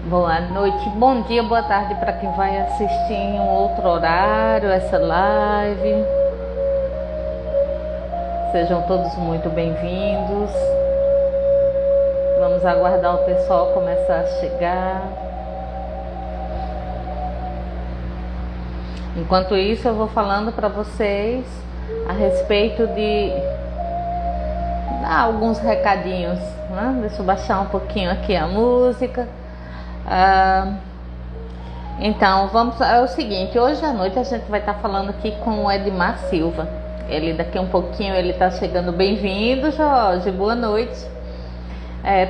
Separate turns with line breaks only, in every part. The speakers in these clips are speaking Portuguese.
Boa noite, bom dia, boa tarde para quem vai assistir em um outro horário essa live. Sejam todos muito bem-vindos. Vamos aguardar o pessoal começar a chegar. Enquanto isso, eu vou falando para vocês a respeito de alguns recadinhos, né? Deixa eu baixar um pouquinho aqui a música. Então, é o seguinte, hoje à noite a gente vai estar falando aqui com o Edmar Silva. Ele daqui um pouquinho ele está chegando. Bem-vindo, Jorge, boa noite.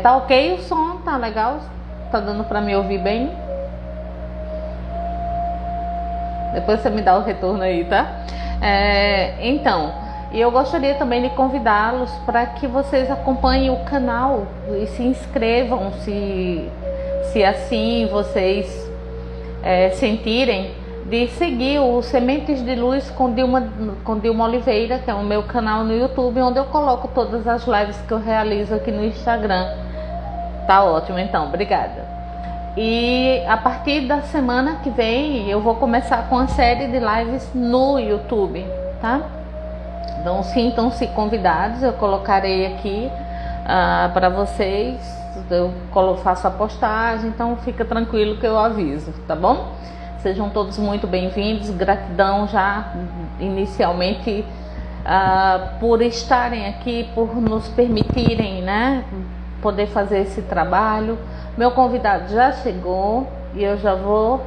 Tá ok o som? Tá legal? Tá dando para me ouvir bem? Depois você me dá o retorno aí, tá? Então, eu gostaria também de convidá-los para que vocês acompanhem o canal e se inscrevam, se assim vocês sentirem, de seguir o Sementes de Luz com Dilma Oliveira, que é o meu canal no YouTube, onde eu coloco todas as lives que eu realizo aqui no Instagram. Tá ótimo, então, obrigada. E a partir da semana que vem eu vou começar com a série de lives no YouTube, tá? Então sintam-se convidados, eu colocarei aqui para vocês, eu faço a postagem, então fica tranquilo que eu aviso, tá bom? Sejam todos muito bem-vindos, gratidão já inicialmente por estarem aqui, por nos permitirem, né, poder fazer esse trabalho. Meu convidado já chegou e eu já vou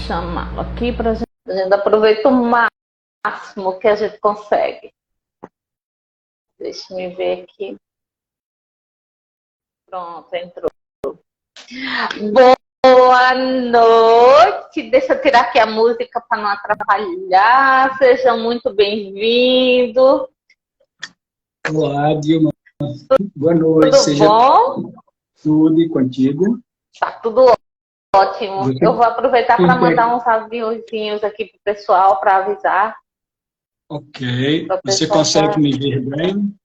chamá-lo aqui para a gente aproveitar o máximo que a gente consegue. Deixa eu ver aqui. Pronto, entrou. Boa noite. Deixa eu tirar aqui a música para não atrapalhar. Seja muito bem-vindo.
Olá, Dilma. Boa noite.
Tudo bom?
Tudo e contigo?
Tá tudo ótimo. Eu vou aproveitar para mandar uns aviãozinhos aqui pro pessoal para avisar.
Ok. Você consegue me ver bem?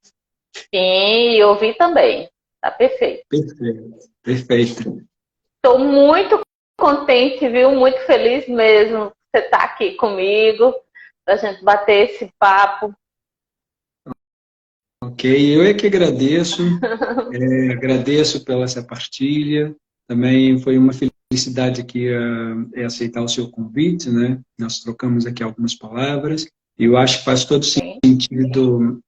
Sim, eu ouvi também. Tá perfeito.
Perfeito.
Estou muito contente, viu? Muito feliz mesmo você estar aqui comigo, para a gente bater esse papo.
Ok, eu é que agradeço. Agradeço pela essa partilha. Também foi uma felicidade aqui aceitar o seu convite, né? Nós trocamos aqui algumas palavras. E eu acho que faz todo sentido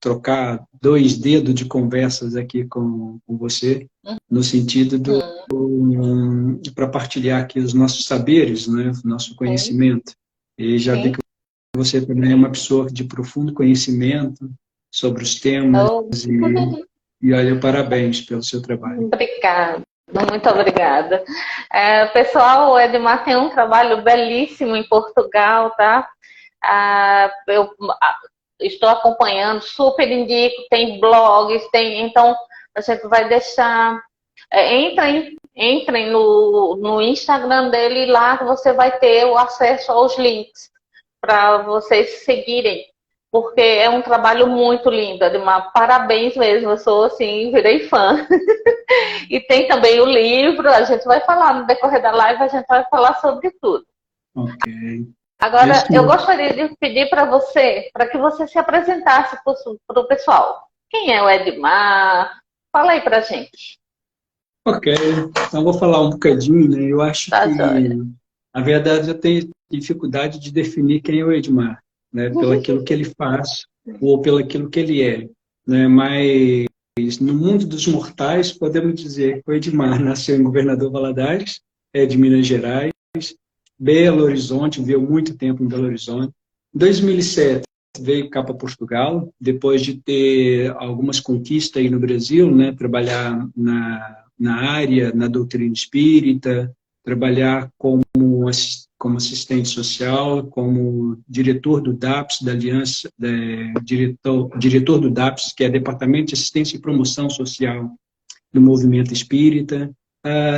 trocar 2 dedos de conversas aqui com você, no sentido para partilhar aqui os nossos saberes, né? O nosso conhecimento. E já vi que você também é uma pessoa de profundo conhecimento sobre os temas. E olha, parabéns pelo seu trabalho.
Obrigada. Muito obrigada. Pessoal, o Edmar tem um trabalho belíssimo em Portugal, tá? Eu estou acompanhando, super indico, tem blogs, então a gente vai deixar. Entrem no Instagram dele, lá você vai ter o acesso aos links para vocês seguirem, porque é um trabalho muito lindo, Edmar. Parabéns mesmo, eu sou assim, virei fã. E tem também o livro, a gente vai falar no decorrer da live, a gente vai falar sobre tudo.
Ok.
Agora, eu gostaria de pedir para você, para que você se apresentasse para o pessoal. Quem é o Edmar? Fala aí para a gente.
Ok, então vou falar um bocadinho, né? Eu acho que, na verdade, eu tenho dificuldade de definir quem é o Edmar, né? Pelo aquilo que ele faz ou pelo aquilo que ele é, né? Mas no mundo dos mortais, podemos dizer que o Edmar nasceu em Governador Valadares, é de Minas Gerais, Belo Horizonte, viveu muito tempo em Belo Horizonte. Em 2007, veio cá para Portugal, depois de ter algumas conquistas aí no Brasil, né? Trabalhar na área, na doutrina espírita, trabalhar como assistente social, como diretor do DAPS, da Aliança, diretor do DAPS, que é Departamento de Assistência e Promoção Social do Movimento Espírita.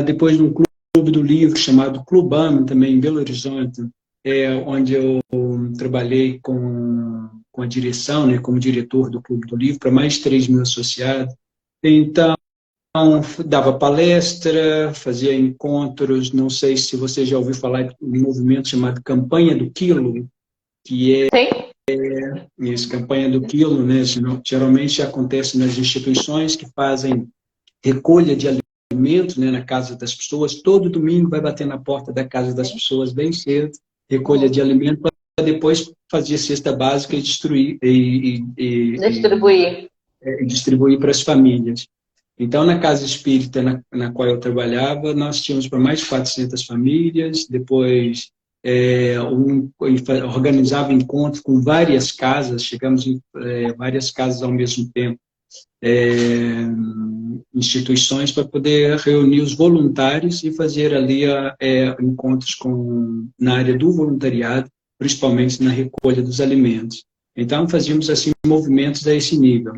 Depois de um clube do livro chamado Clubano, também em Belo Horizonte, onde eu trabalhei com a direção, né, como diretor do Clube do Livro, para mais de 3 mil associados. Então, dava palestra, fazia encontros, não sei se você já ouviu falar de um movimento chamado Campanha do Quilo, que é
Sim.
isso, Campanha do Quilo, né? Geralmente acontece nas instituições que fazem recolha de alimentos, né, na casa das pessoas. Todo domingo vai bater na porta da casa das pessoas bem cedo, recolha de alimentos, para depois fazer cesta básica e
Distribuir.
distribuir para as famílias. Então, na casa espírita na qual eu trabalhava, nós tínhamos para mais de 400 famílias, depois organizava encontros com várias casas, chegamos em várias casas ao mesmo tempo, instituições para poder reunir os voluntários e fazer ali encontros na área do voluntariado, principalmente na recolha dos alimentos. Então, fazíamos assim movimentos a esse nível.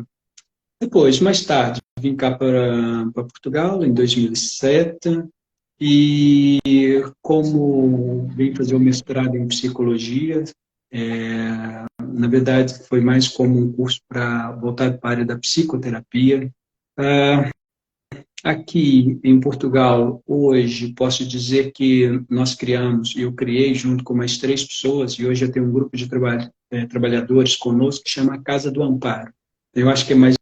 Depois, mais tarde, vim cá para Portugal, em 2007, e como vim fazer o mestrado em psicologia, na verdade, foi mais como um curso voltado para a área da psicoterapia. Aqui em Portugal, hoje, posso dizer que eu criei junto com mais 3 pessoas, e hoje eu tenho um grupo de trabalhadores conosco que chama Casa do Amparo. Eu acho que é mais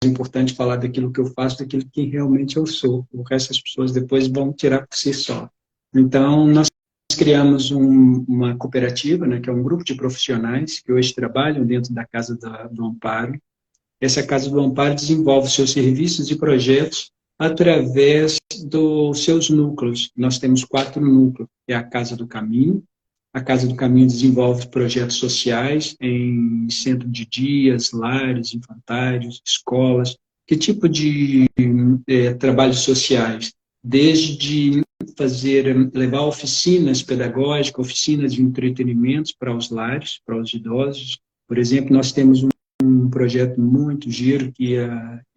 importante falar daquilo que eu faço, daquilo que realmente eu sou. O resto das pessoas depois vão tirar por si só. Então, nós criamos uma cooperativa, né, que é um grupo de profissionais que hoje trabalham dentro da Casa do Amparo. Essa Casa do Amparo desenvolve seus serviços e projetos através dos seus núcleos. Nós temos 4 núcleos, que é a Casa do Caminho. A Casa do Caminho desenvolve projetos sociais em centro de dias, lares infantários, escolas. Que tipo de trabalhos sociais? Desde levar oficinas pedagógicas, oficinas de entretenimento para os lares, para os idosos. Por exemplo, nós temos um projeto muito giro que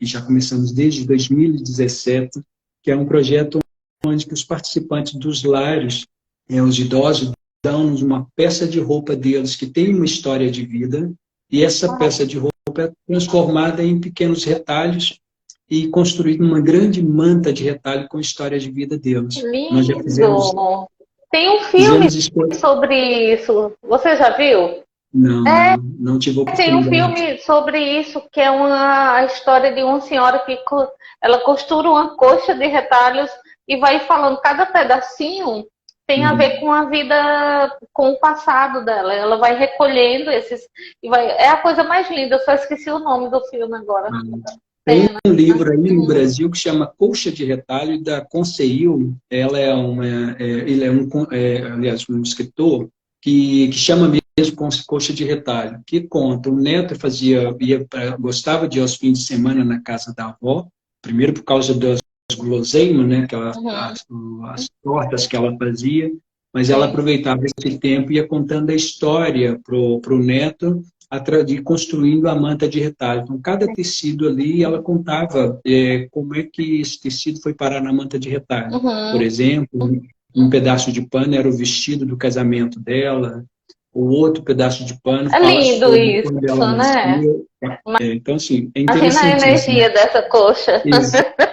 já começamos desde 2017, que é um projeto onde os participantes dos lares, os idosos, dão-nos uma peça de roupa deles que tem uma história de vida, e essa peça de roupa é transformada em pequenos retalhos e construída uma grande manta de retalho com a história de vida deles.
Lindo!
Nós já fizemos,
tem um filme sobre isso. Você já viu?
Não tive oportunidade.
Tem um filme sobre isso, que é a história de uma senhora que ela costura uma coxa de retalhos e vai falando, cada pedacinho tem a ver com a vida, com o passado dela. Ela vai recolhendo é a coisa mais linda, eu só esqueci o nome do filme agora.
Tem um livro aí no Brasil que chama Coxa de Retalho, da Conceil. Ele é aliás, um escritor que chama mesmo Coxa de Retalho, que conta, o neto gostava de ir aos fins de semana na casa da avó, primeiro por causa das guloseimas, né, as tortas que ela fazia, mas ela aproveitava esse tempo e ia contando a história pro neto, construindo a manta de retalho. Então, cada tecido ali, ela contava como é que esse tecido foi parar na manta de retalho. Por exemplo, um pedaço de pano era o vestido do casamento dela, o outro pedaço de pano
fala lindo isso, né?
Então, assim, é
interessante. Imagina a energia dessa coxa.
Exato.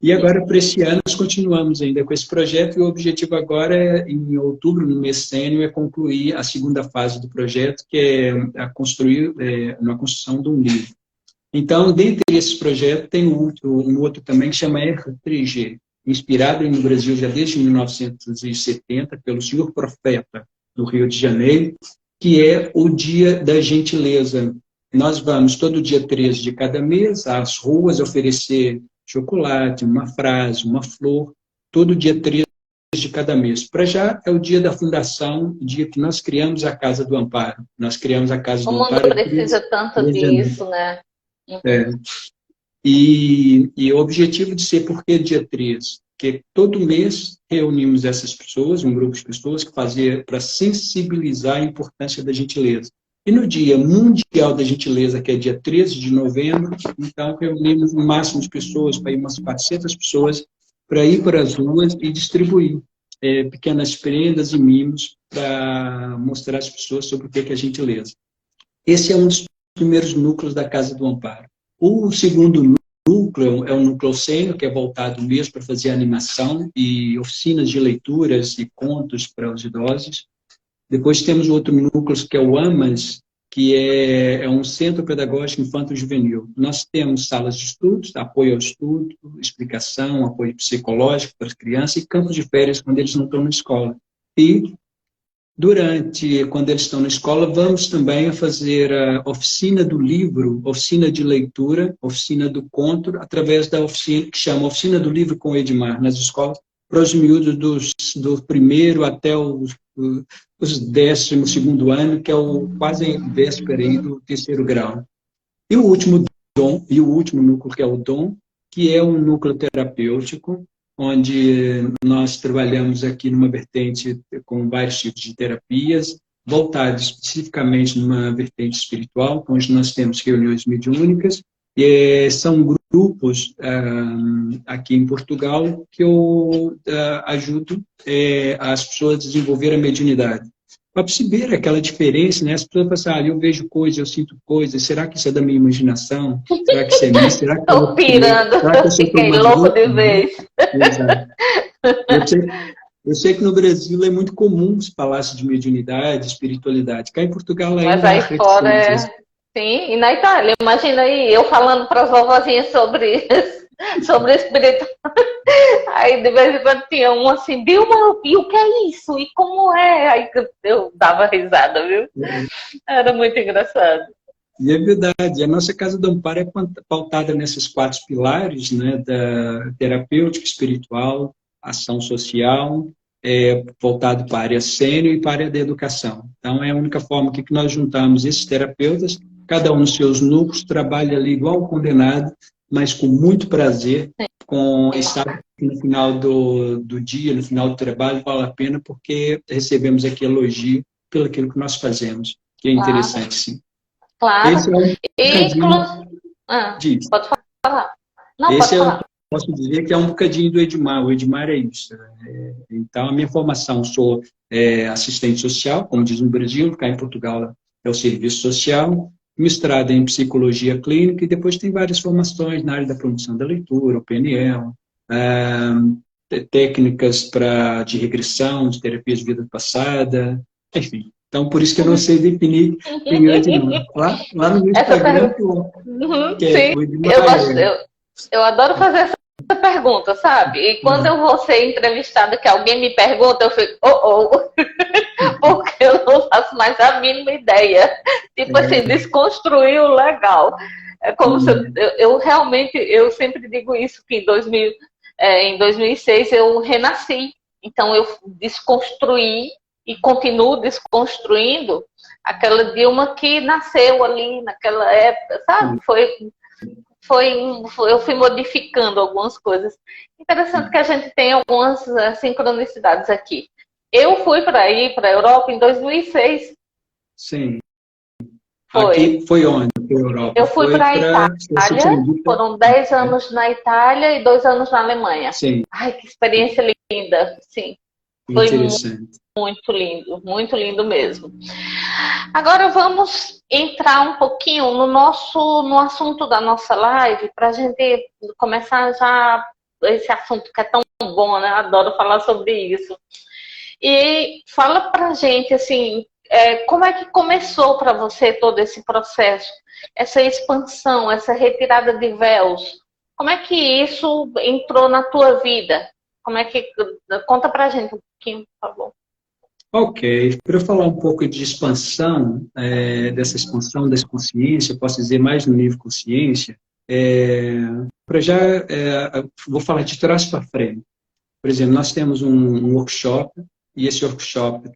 E agora, para esse ano, nós continuamos ainda com esse projeto, e o objetivo agora, em outubro, no mês sênior, é concluir a segunda fase do projeto, que é a construção de um livro. Então, dentre esses projetos, tem um outro também que chama R3G, inspirado no Brasil já desde 1970 pelo senhor Profeta, do Rio de Janeiro, que é o Dia da Gentileza. Nós vamos, todo dia 13 de cada mês, às ruas oferecer chocolate, uma frase, uma flor, todo dia 13 de cada mês. Para já é o dia da fundação, o dia que nós criamos a Casa do Amparo. Nós criamos a Casa do Amparo.
O mundo precisa tanto disso, né?
E o objetivo de ser por que dia 13? Porque todo mês reunimos essas pessoas, um grupo de pessoas, que fazia para sensibilizar a importância da gentileza. E no Dia Mundial da Gentileza, que é dia 13 de novembro, então reunimos um máximo de pessoas, para ir umas 400 pessoas, para ir para as ruas e distribuir pequenas prendas e mimos para mostrar às pessoas sobre o que é gentileza. Esse é um dos primeiros núcleos da Casa do Amparo. O segundo núcleo é um núcleo sênior, que é voltado mesmo para fazer animação e oficinas de leituras e contos para os idosos. Depois temos o outro núcleo, que é o AMAS, que é um centro pedagógico infanto-juvenil. Nós temos salas de estudos, apoio ao estudo, explicação, apoio psicológico para as crianças e campos de férias quando eles não estão na escola. E quando eles estão na escola, vamos também fazer a oficina do livro, oficina de leitura, oficina do conto, através da oficina que chama Oficina do Livro com o Edmar, nas escolas, para os miúdos do primeiro até os 12º ano, que é quase véspera aí do 3º grau. E o último núcleo, que é o DOM, que é um núcleo terapêutico, onde nós trabalhamos aqui numa vertente com vários tipos de terapias, voltados especificamente numa vertente espiritual, onde nós temos reuniões mediúnicas, e são grupos aqui em Portugal que eu ajudo as pessoas a desenvolver a mediunidade. Para perceber aquela diferença, né? As pessoas falam assim, eu vejo coisas, eu sinto coisas, será que isso é da minha imaginação? Será que isso é mim? Será que
estou pirando, eu fiquei louco de vez.
Exato. Eu sei que no Brasil é muito comum se falasse de mediunidade, espiritualidade. Cá em Portugal ainda...
Mas aí fora sim, e na Itália, imagina aí, eu falando para as vovozinhas sobre espiritualidade. Aí de vez em quando tinha um assim, Vilma, e o que é isso? E como é? Aí eu dava risada, viu? Era muito engraçado.
E é verdade, a nossa Casa do Amparo é pautada nesses 4 pilares, né, da terapêutica, espiritual, ação social, voltado para a área sênior e para a área da educação. Então, é a única forma que nós juntamos esses terapeutas, cada um nos seus núcleos, trabalha ali igual condenado, mas com muito prazer, e sabe que no final do dia, no final do trabalho, vale a pena, porque recebemos aqui elogio pelo aquilo que nós fazemos, que é interessante, sim.
Claro.
Esse
pode falar. Não,
esse
pode falar.
Posso dizer que é um bocadinho do Edmar. O Edmar é isso. Então, a minha formação, sou assistente social, como diz no Brasil, cá em Portugal é o serviço social, mestrado em psicologia clínica, e depois tem várias formações na área da promoção da leitura, o PNL, técnicas de regressão, de terapia de vida passada, enfim. Então, por isso que eu não sei definir quem é o Edmar. Lá no meu Instagram,
eu adoro fazer essa pergunta, sabe? E quando eu vou ser entrevistada, que alguém me pergunta, eu fico, porque eu não faço mais a mínima ideia. Tipo assim, desconstruir o legal. É como se eu realmente, eu sempre digo isso, que em 2006 eu renasci. Então eu desconstruí e continuo desconstruindo aquela Dilma que nasceu ali naquela época, sabe? Eu fui modificando algumas coisas. Interessante que a gente tem algumas sincronicidades aqui. Eu fui para a Europa em 2006.
Sim.
Foi.
Aqui foi onde? Europa?
Eu fui para a Itália, foram 10 anos na Itália e 2 anos na Alemanha.
Sim.
Ai, que experiência linda, sim. Foi muito lindo mesmo. Agora vamos entrar um pouquinho no assunto da nossa live, para a gente começar já esse assunto que é tão bom, né? Adoro falar sobre isso. E fala pra gente, assim, como é que começou para você todo esse processo, essa expansão, essa retirada de véus? Como é que isso entrou na tua vida? Conta pra gente um pouquinho, por favor.
Ok, para eu falar um pouco de expansão, dessa expansão da consciência, posso dizer mais no nível consciência, para já, vou falar de trás para frente. Por exemplo, nós temos um workshop, e esse workshop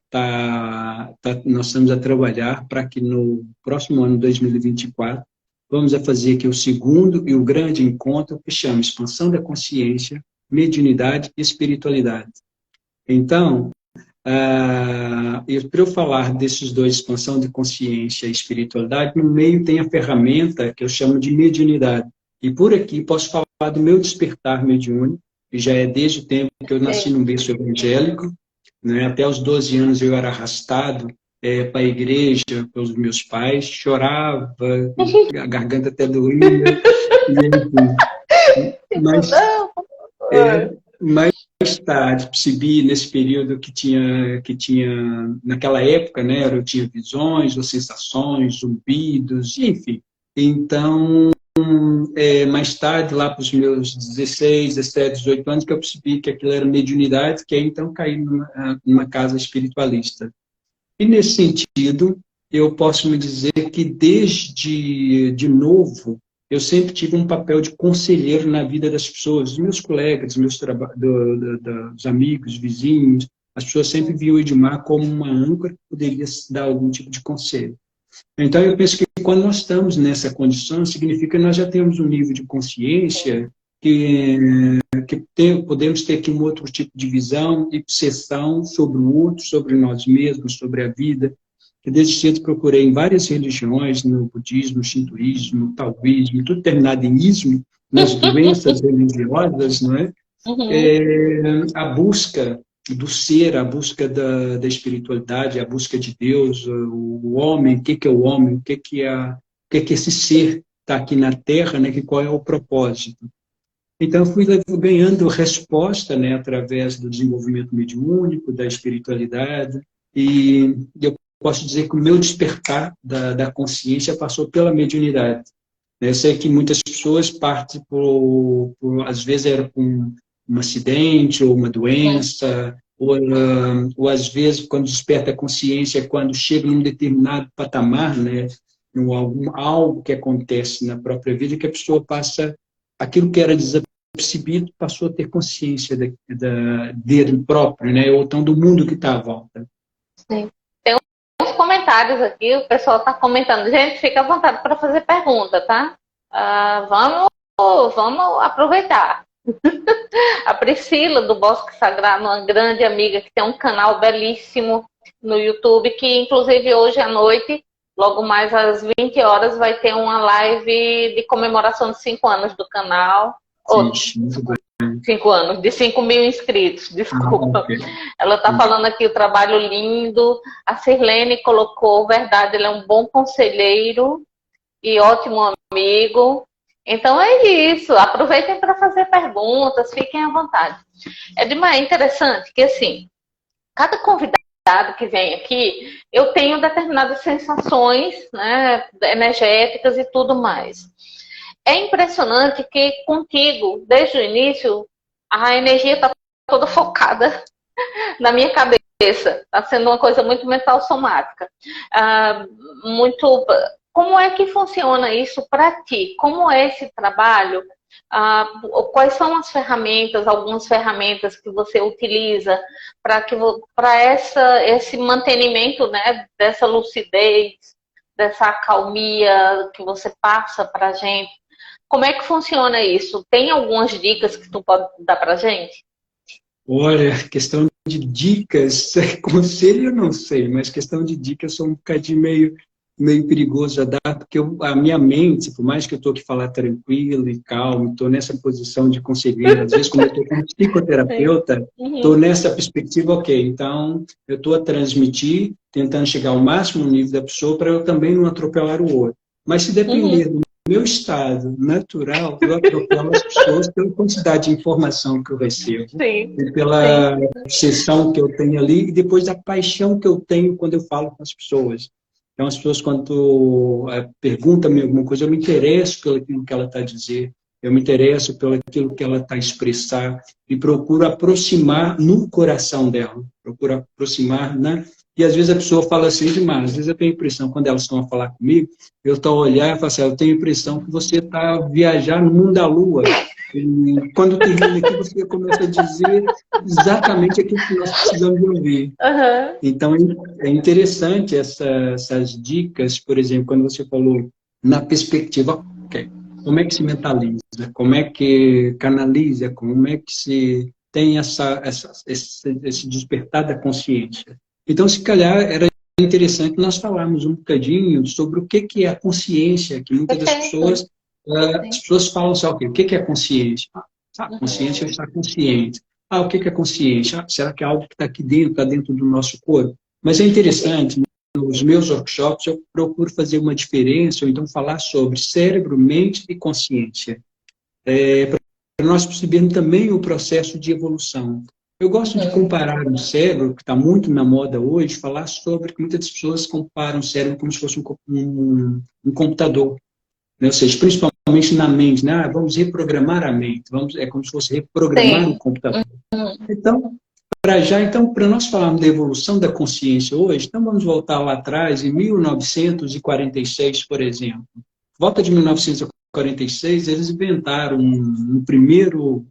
nós estamos a trabalhar para que no próximo ano, 2024, vamos a fazer aqui o segundo e o grande encontro que chama Expansão da Consciência, Mediunidade e Espiritualidade. Então, para eu falar desses dois, expansão de consciência e espiritualidade, no meio tem a ferramenta que eu chamo de mediunidade. E por aqui posso falar do meu despertar mediúnico, que já é desde o tempo que eu nasci num berço evangélico, né? Até os 12 anos eu era arrastado para a igreja pelos meus pais, chorava, a garganta até doía, e, enfim. Mas, mais tarde, percebi nesse período naquela época, né, eu tinha visões, ou sensações, zumbidos, enfim. Então, mais tarde, lá para os meus 16, 17, 18 anos, que eu percebi que aquilo era mediunidade, que aí então caí numa casa espiritualista. E nesse sentido, eu posso me dizer que desde de novo, eu sempre tive um papel de conselheiro na vida das pessoas, dos meus colegas, dos amigos, vizinhos. As pessoas sempre viam o Edmar como uma âncora que poderia dar algum tipo de conselho. Então, eu penso que quando nós estamos nessa condição, significa que nós já temos um nível de consciência que podemos ter aqui um outro tipo de visão e percepção sobre o outro, sobre nós mesmos, sobre a vida. Eu desde cedo procurei em várias religiões, no budismo, no shintoísmo, no taoísmo, tudo terminado em ismo, nas doenças religiosas, não é? A busca do ser, a busca da espiritualidade, a busca de Deus, o homem, o que é o homem, o que é esse ser está aqui na Terra, né? Qual é o propósito. Então, eu fui ganhando resposta, né, através do desenvolvimento mediúnico, da espiritualidade, e eu posso dizer que o meu despertar da consciência passou pela mediunidade. Eu sei que muitas pessoas partem às vezes era por um acidente ou uma doença, ou às vezes quando desperta a consciência, quando chega num determinado patamar, né, algo que acontece na própria vida, que a pessoa passa, aquilo que era desapercebido, passou a ter consciência dele próprio, né, ou então do mundo que está à volta.
Sim. Tem uns comentários aqui, o pessoal está comentando. Gente, fica à vontade para fazer pergunta, tá? Vamos aproveitar. A Priscila, do Bosque Sagrado, uma grande amiga que tem um canal belíssimo no YouTube, que inclusive hoje à noite, logo mais às 20 horas, vai ter uma live de comemoração de 5 anos do canal. 5 anos, de 5 mil inscritos, desculpa. Okay. Ela está falando aqui o trabalho lindo. A Sirlene colocou, verdade, ele é um bom conselheiro e ótimo amigo. Então é isso, aproveitem para fazer perguntas, fiquem à vontade. É interessante que, assim, cada convidado que vem aqui, eu tenho determinadas sensações, né, energéticas e tudo mais. É impressionante que contigo, desde o início, a energia está toda focada na minha cabeça. Está sendo uma coisa muito mental somática. Como é que funciona isso para ti? Como é esse trabalho? Quais são as ferramentas, algumas ferramentas que você utiliza para esse mantenimento, né, dessa lucidez, dessa acalmia que você passa para a gente? Como é que funciona isso? Tem algumas dicas que tu pode dar para a gente?
Olha, questão de dicas, conselho eu não sei, mas questão de dicas eu sou um bocadinho meio perigoso a dar, porque a minha mente, por mais que eu estou aqui falar tranquilo e calmo, estou nessa posição de conselheiro, às vezes como eu estou como psicoterapeuta, estou nessa perspectiva, ok, então eu estou a transmitir, tentando chegar ao máximo nível da pessoa para eu também não atropelar o outro. Mas se depender do meu estado natural, eu atropelo as pessoas pela quantidade de informação que eu recebo, e pela sessão que eu tenho ali, e depois da paixão que eu tenho quando eu falo com as pessoas. Então, as pessoas, quando perguntam-me alguma coisa, eu me interesso pelo aquilo que ela está a dizer, eu me interesso pelo aquilo que ela está a expressar, e procuro aproximar no coração dela, procuro aproximar, né? E às vezes a pessoa fala assim demais, às vezes eu tenho a impressão, quando elas estão a falar comigo, eu estou a olhar e falo assim, eu tenho a impressão que você está a viajar no mundo da lua. E quando termina aqui, você começa a dizer exatamente aquilo que nós precisamos de ouvir. Então, é interessante essas dicas, por exemplo, quando você falou na perspectiva, okay, como é que se mentaliza, como é que canaliza, como é que se tem esse despertar da consciência. Então, se calhar, era interessante nós falarmos um bocadinho sobre o que é a consciência, que muitas das pessoas, as pessoas falam só, o que é a consciência? A consciência é estar consciente. O que é consciência? Será que é algo que está aqui dentro, está dentro do nosso corpo? Mas é interessante, nos meus workshops eu procuro fazer uma diferença, ou então falar sobre cérebro, mente e consciência. para nós percebermos também o processo de evolução. Eu gosto de comparar o cérebro, que está muito na moda hoje, falar sobre que muitas pessoas comparam o cérebro como se fosse um computador, né? Ou seja, principalmente na mente, né? Vamos reprogramar a mente, é como se fosse reprogramar o computador. Então, para nós falarmos da evolução da consciência hoje, então vamos voltar lá atrás, em 1946, por exemplo. Volta de 1946, eles inventaram um primeiro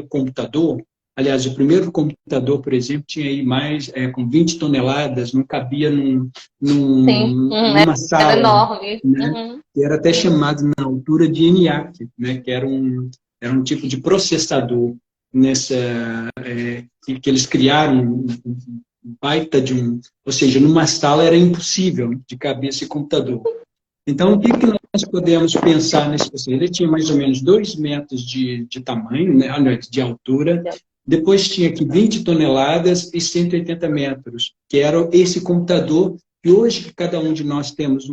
computador. Aliás, o primeiro computador, por exemplo, tinha aí mais, com 20 toneladas, não cabia numa sala.
Era enorme.
Né? Era até chamado na altura de ENIAC, né? Que era um tipo de processador que eles criaram um baita de ou seja, numa sala era impossível de caber esse computador. Então, o que nós podemos pensar nesse processo? Ele tinha mais ou menos 2 metros de tamanho, né, de altura, depois tinha aqui 20 toneladas e 180 metros, que era esse computador, e hoje cada um de nós temos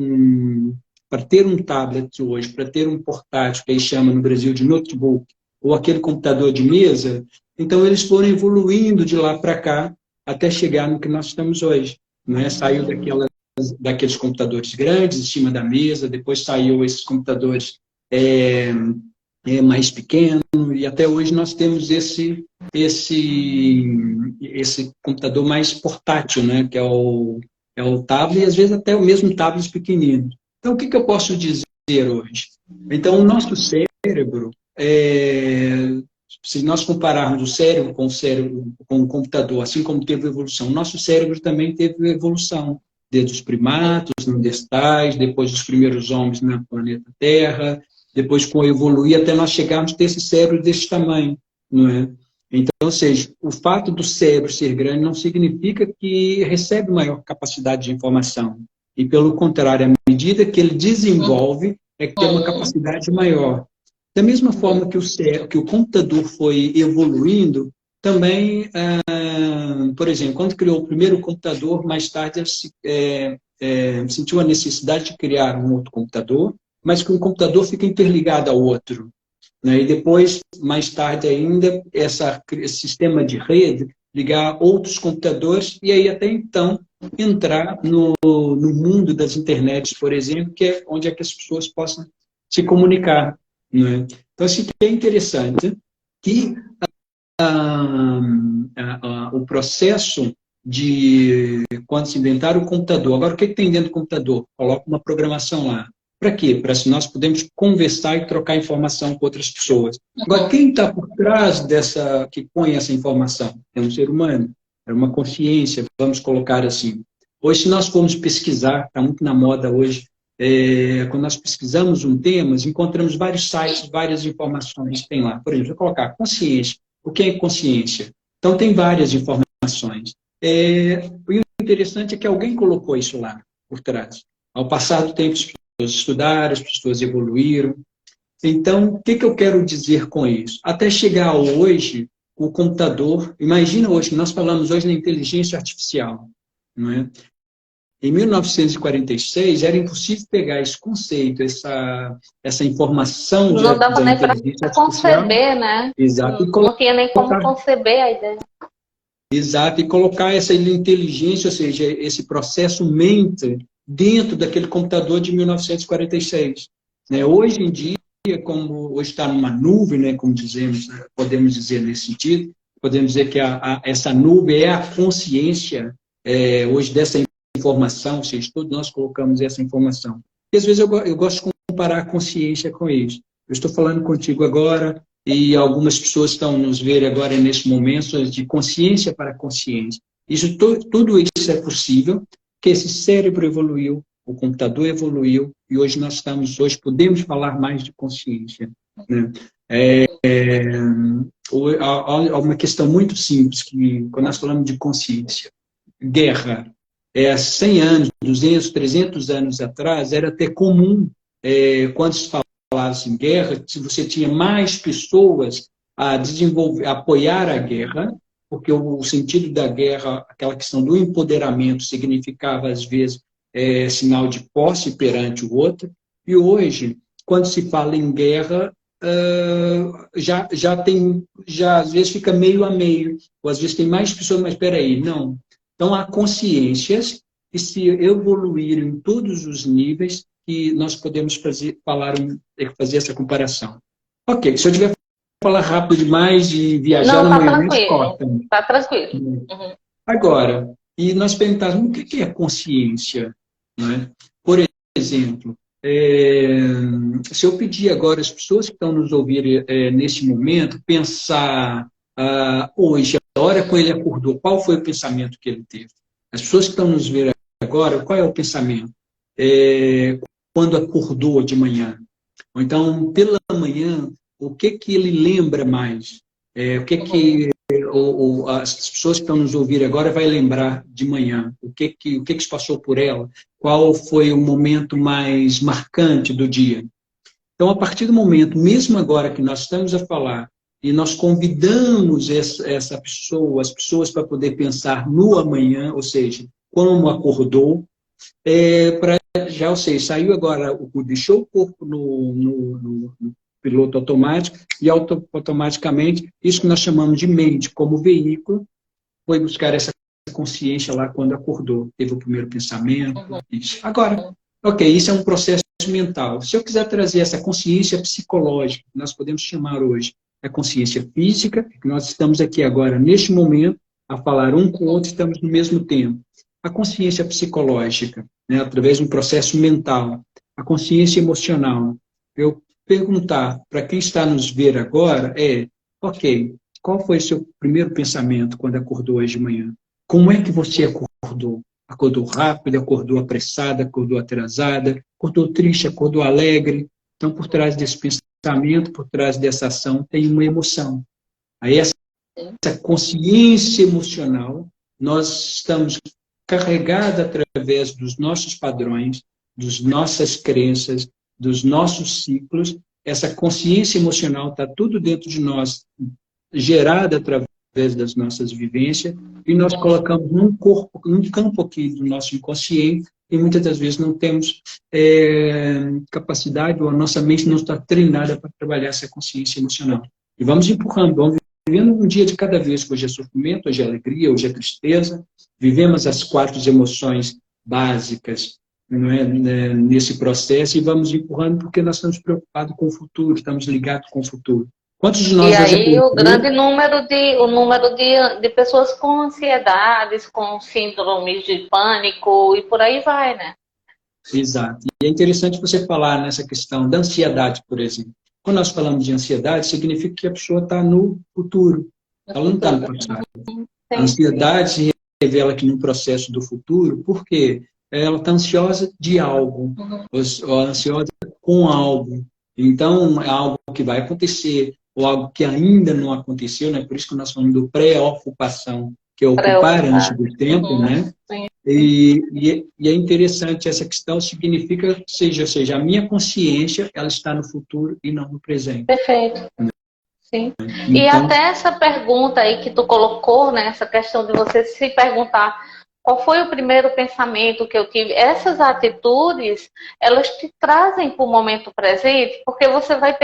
para ter um tablet hoje, para ter um portátil, que aí chama no Brasil de notebook, ou aquele computador de mesa, então eles foram evoluindo de lá para cá, até chegar no que nós estamos hoje. Né? Saiu daqueles computadores grandes, em cima da mesa, depois saiu esses computadores mais pequenos, e até hoje nós temos esse computador mais portátil, né? Que é o tablet, e às vezes até o mesmo tablet pequenino. Então, o que eu posso dizer hoje? Então, o nosso cérebro, se nós compararmos o cérebro com o computador, assim como teve evolução, o nosso cérebro também teve evolução, desde os primatas, neandertais, depois dos primeiros homens no planeta Terra, depois com evoluir até nós chegarmos a ter esse cérebro desse tamanho, não é? Então, ou seja, o fato do cérebro ser grande não significa que recebe maior capacidade de informação. E, pelo contrário, à medida que ele desenvolve, é que tem uma capacidade maior. Da mesma forma que o computador foi evoluindo, também, por exemplo, quando criou o primeiro computador, mais tarde ele sentiu a necessidade de criar um outro computador, mas que um computador fica interligado ao outro. Né? E depois, mais tarde ainda, esse sistema de rede ligar outros computadores e aí até então entrar no mundo das internets, por exemplo, que é onde é que as pessoas possam se comunicar. Né? Então, assim, é interessante que o processo de quando se inventar o computador. Agora, o que tem dentro do computador? Coloca uma programação lá. Para quê? Para se nós podermos conversar e trocar informação com outras pessoas. Agora, quem está por trás que põe essa informação? É um ser humano, é uma consciência, vamos colocar assim. Hoje, se nós formos pesquisar, está muito na moda hoje, quando nós pesquisamos um tema, encontramos vários sites, várias informações que tem lá. Por exemplo, eu colocar consciência. O que é consciência? Então, tem várias informações. O interessante é que alguém colocou isso lá por trás. Ao passar do tempo, as pessoas estudaram, as pessoas evoluíram. Então, o que eu quero dizer com isso? Até chegar hoje, o computador... Imagina hoje, nós falamos hoje na inteligência artificial. Não é? Em 1946, era impossível pegar esse conceito, essa informação
não dava
da
nem
inteligência
para conceber, né?
Exato.
Não tinha nem como conceber a ideia.
Exato, e colocar essa inteligência, ou seja, esse processo mente dentro daquele computador de 1946. Né? Hoje em dia, como hoje está numa nuvem, né, como dizemos, podemos dizer nesse sentido, podemos dizer que essa nuvem é a consciência hoje dessa informação, ou seja, todos nós colocamos essa informação. E às vezes eu gosto de comparar a consciência com isso. Eu estou falando contigo agora, e algumas pessoas estão nos ver agora nesse momento de consciência para consciência. Tudo isso é possível, porque esse cérebro evoluiu, o computador evoluiu, e hoje podemos falar mais de consciência. Né? Há uma questão muito simples, que quando nós falamos de consciência, guerra, 100 anos, 200, 300 anos atrás, era até comum, quando se falava em guerra, se você tinha mais pessoas a apoiar a guerra, porque o sentido da guerra, aquela questão do empoderamento, significava, às vezes, sinal de posse perante o outro, e hoje, quando se fala em guerra, já às vezes fica meio a meio, ou às vezes tem mais pessoas, mas espera aí, não. Então, há consciências que se evoluíram em todos os níveis que nós podemos fazer essa comparação. Ok, se eu tiver que falar rápido demais e viajar
Não,
na
tá
maionese,
tranquilo.
corta.
Tá tranquilo. Uhum.
Agora, e nós perguntamos, o que é consciência? Não é? Por exemplo, se eu pedir agora às pessoas que estão nos ouvindo neste momento, pensar hoje, a hora que ele acordou, qual foi o pensamento que ele teve? As pessoas que estão nos vendo agora, qual é o pensamento? Quando acordou de manhã? Ou então, pela manhã, o que ele lembra mais? O que as pessoas que estão nos ouvindo agora vai lembrar de manhã? O que se passou por ela? Qual foi o momento mais marcante do dia? Então, a partir do momento, mesmo agora que nós estamos a falar, e nós convidamos essa pessoa, as pessoas para poder pensar no amanhã, ou seja, como acordou, já eu sei, saiu agora, deixou o corpo no piloto automático e automaticamente, isso que nós chamamos de mente como veículo, foi buscar essa consciência lá quando acordou, teve o primeiro pensamento, isso. Agora, ok, isso é um processo mental. Se eu quiser trazer essa consciência psicológica, que nós podemos chamar hoje a consciência física, que nós estamos aqui agora, neste momento, a falar um com o outro, estamos no mesmo tempo. A consciência psicológica, né, através de um processo mental. A consciência emocional. Eu perguntar para quem está nos ver agora ok, qual foi o seu primeiro pensamento quando acordou hoje de manhã? Como é que você acordou? Acordou rápido, acordou apressada, acordou atrasada, acordou triste, acordou alegre. Então, por trás desse pensamento, por trás dessa ação, tem uma emoção. Aí, essa consciência emocional, nós estamos carregados através dos nossos padrões, das nossas crenças, dos nossos ciclos. Essa consciência emocional está tudo dentro de nós, gerada através das nossas vivências, e nós colocamos num campo aqui do nosso inconsciente, e muitas das vezes não temos capacidade, ou a nossa mente não está treinada para trabalhar essa consciência emocional. E vamos empurrando, vamos vivendo um dia de cada vez. Hoje é sofrimento, hoje é alegria, hoje é tristeza. Vivemos as 4 emoções básicas, não é, nesse processo, e vamos empurrando porque nós estamos preocupados com o futuro, estamos ligados com o futuro. Quantos de nós
e aí o grande número de pessoas com ansiedades, com síndromes de pânico e por aí vai, né?
Exato. E é interessante você falar nessa questão da ansiedade, por exemplo. Quando nós falamos de ansiedade, significa que a pessoa está no futuro, ela não está no passado. A ansiedade se revela aqui no processo do futuro, porque ela está ansiosa de algo, ou ansiosa com algo. Então, é algo que vai acontecer, ou algo que ainda não aconteceu, né? Por isso que nós falamos do pré-ocupação, que é ocupar antes do tempo, né? E é interessante, essa questão significa, ou seja, a minha consciência, ela está no futuro e não no presente.
Perfeito. Sim.
Então,
e até essa pergunta aí que tu colocou, né? Essa questão de você se perguntar qual foi o primeiro pensamento que eu tive? Essas atitudes, elas te trazem para o momento presente, porque você vai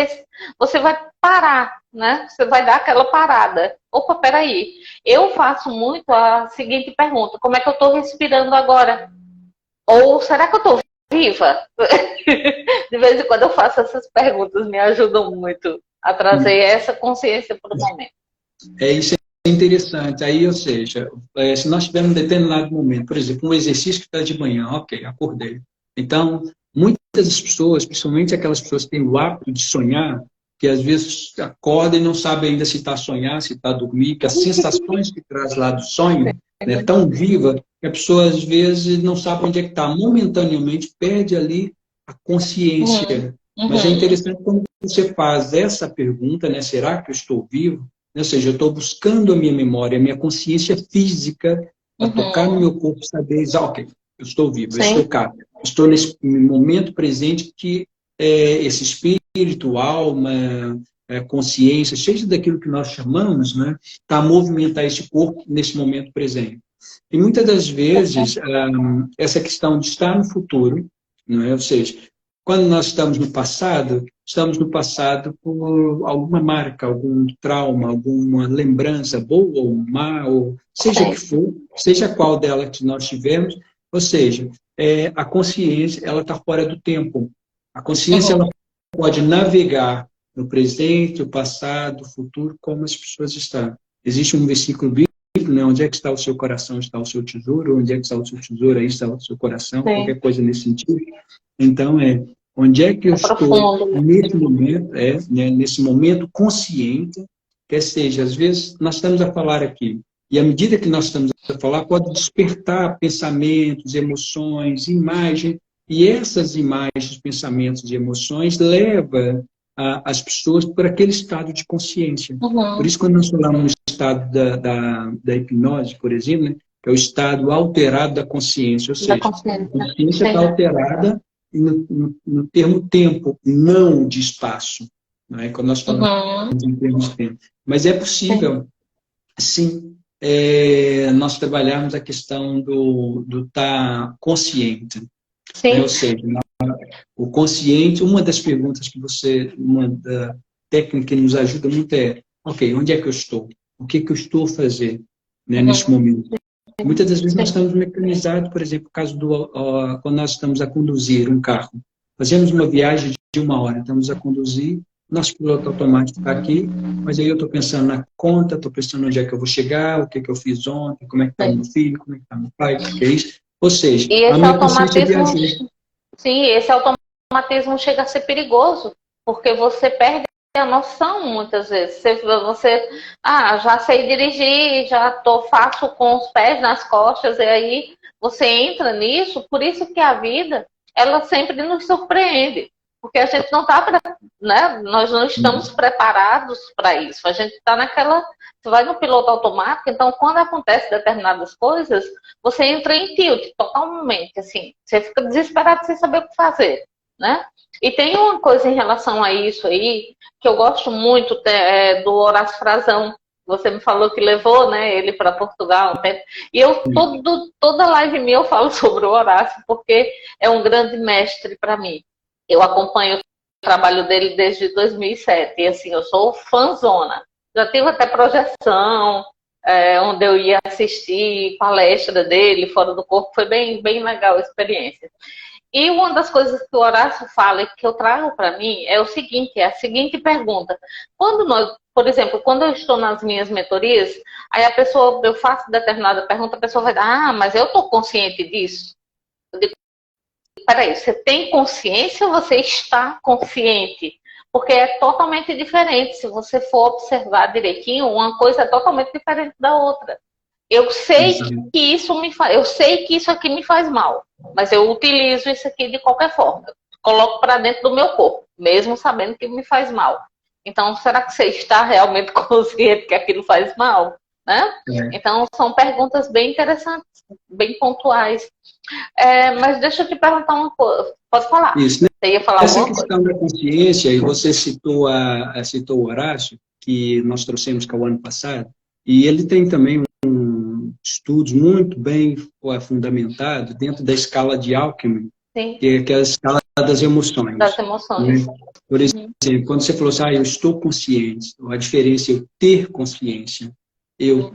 parar, né? Você vai dar aquela parada. Opa, peraí. Eu faço muito a seguinte pergunta: como é que eu estou respirando agora? Ou será que eu estou viva? De vez em quando eu faço essas perguntas, me ajudam muito a trazer essa consciência para o momento.
Isso é interessante. Aí, ou seja, se nós tivermos um determinado momento, por exemplo, um exercício que está de manhã, ok, acordei. Então, muitas pessoas, principalmente aquelas pessoas que têm o hábito de sonhar, que às vezes acordam e não sabem ainda se está a sonhar, se está a dormir, que as sensações que traz lá do sonho é tão viva que a pessoa às vezes não sabe onde é que está. Momentaneamente perde ali a consciência. Mas é interessante quando você faz essa pergunta, né? Será que eu estou vivo? Ou seja, eu estou buscando a minha memória, a minha consciência física, para tocar no meu corpo, saber, ok, eu estou vivo, eu estou cá. Estou nesse momento presente que esse espírito, alma, consciência, seja daquilo que nós chamamos, né, está a movimentar esse corpo nesse momento presente. E muitas das vezes, essa questão de estar no futuro, não é? Ou seja, Quando nós estamos no passado por alguma marca, algum trauma, alguma lembrança boa ou má, ou seja o que for, seja qual dela que nós tivermos, ou seja, a consciência ela está fora do tempo. A consciência ela pode navegar no presente, o passado, o futuro, como as pessoas estão. Existe um versículo bíblico, né? Onde é que está o seu coração, está o seu tesouro, onde é que está o seu tesouro, aí está o seu coração, qualquer coisa nesse sentido. Então, onde é que eu estou nesse momento, né, nesse momento consciente, quer seja, às vezes nós estamos a falar aqui, e à medida que nós estamos a falar, pode despertar pensamentos, emoções, imagens, e essas imagens, pensamentos e emoções levam as pessoas para aquele estado de consciência. Por isso, quando nós falamos no estado da hipnose, por exemplo, né, que é o estado alterado da consciência, ou seja, a consciência está alterada no termo tempo, não de espaço. Não é? Quando nós falamos em termos de tempo. Mas é possível, sim, nós trabalharmos a questão do estar consciente. Né? Ou seja, o consciente, uma das perguntas uma da técnica que nos ajuda muito ok, onde é que eu estou? O que eu estou a fazer, né, neste momento? Muitas das vezes nós estamos mecanizados, por exemplo, no caso quando nós estamos a conduzir um carro. Fazemos uma viagem de 1 hora, estamos a conduzir, nosso piloto automático está aqui, mas aí eu estou pensando na conta, estou pensando onde é que eu vou chegar, o que eu fiz ontem, como é que está meu filho, como é que está meu pai, o que é isso. Ou seja, a minha consciência viajou.
Sim, esse automatismo chega a ser perigoso, porque você perde a noção muitas vezes. Você já sei dirigir, faço com os pés nas costas, e aí você entra nisso. Por isso que a vida, ela sempre nos surpreende, porque a gente não está, né? Nós não estamos preparados para isso. A gente está você vai no piloto automático, então quando acontece determinadas coisas, você entra em tilt totalmente, assim, você fica desesperado sem saber o que fazer, né? E tem uma coisa em relação a isso aí, que eu gosto muito do Horácio Frazão. Você me falou que levou, né, ele para Portugal. Né? E toda live minha eu falo sobre o Horácio, porque é um grande mestre para mim. Eu acompanho o trabalho dele desde 2007. E assim, eu sou fãzona. Já tive até projeção, onde eu ia assistir palestra dele, fora do corpo. Foi bem, bem legal a experiência. E uma das coisas que o Horácio fala e que eu trago para mim é o seguinte, é a seguinte pergunta. Por exemplo, quando eu estou nas minhas mentorias, aí eu faço determinada pergunta, a pessoa vai dar, mas eu estou consciente disso? Eu digo, peraí, você tem consciência ou você está consciente? Porque é totalmente diferente. Se você for observar direitinho, uma coisa é totalmente diferente da outra. Eu sei que isso aqui me faz mal, mas eu utilizo isso aqui de qualquer forma. Eu coloco para dentro do meu corpo, mesmo sabendo que me faz mal. Então, será que você está realmente consciente que aquilo faz mal? Né? Então, são perguntas bem interessantes, bem pontuais. Mas deixa eu te perguntar uma coisa. Pode falar.
Isso, né?
Você ia falar
essa
alguma
questão
coisa?
da consciência, e você citou o Horácio, que nós trouxemos cá o ano passado, e ele tem também estudos muito bem fundamentados dentro da escala de Alckmin, que é a escala das emoções.
Das emoções.
Né? Por exemplo, quando você falou assim, eu estou consciente, a diferença é eu ter consciência, eu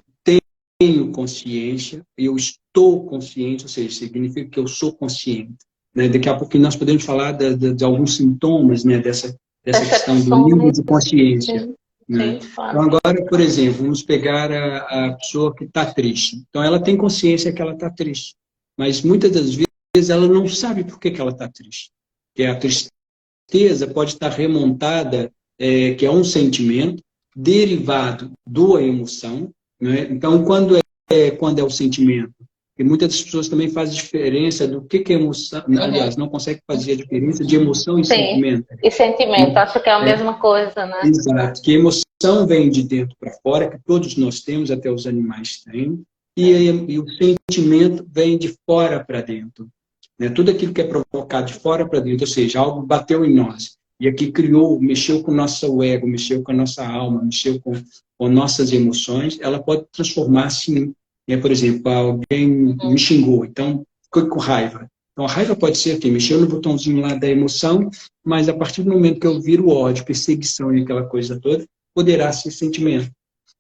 tenho consciência, eu estou consciente, ou seja, significa que eu sou consciente. Né? Daqui a pouquinho nós podemos falar de alguns sintomas, né, dessa questão do nível de consciência.
Sim.
Né?
Sim, claro.
Então, agora, por exemplo, vamos pegar a pessoa que está triste. Então, ela tem consciência que ela está triste, mas muitas das vezes ela não sabe por que ela está triste. Que a tristeza pode estar remontada, que é um sentimento derivado da emoção. Né? Então, quando é o sentimento? E muitas das pessoas também fazem diferença do que é emoção. Aliás, não conseguem fazer a diferença de emoção e sentimento.
E sentimento, acho que é a mesma coisa, né?
Exato, que a emoção vem de dentro para fora, que todos nós temos, até os animais têm, e o sentimento vem de fora para dentro. Né? Tudo aquilo que é provocado de fora para dentro, ou seja, algo bateu em nós, e aqui mexeu com o nosso ego, mexeu com a nossa alma, mexeu com nossas emoções, ela pode transformar-se em, por exemplo, alguém me xingou, então ficou com raiva. Então, a raiva pode ser aqui, mexeu no botãozinho lá da emoção, mas a partir do momento que eu viro ódio, perseguição e aquela coisa toda, poderá ser sentimento.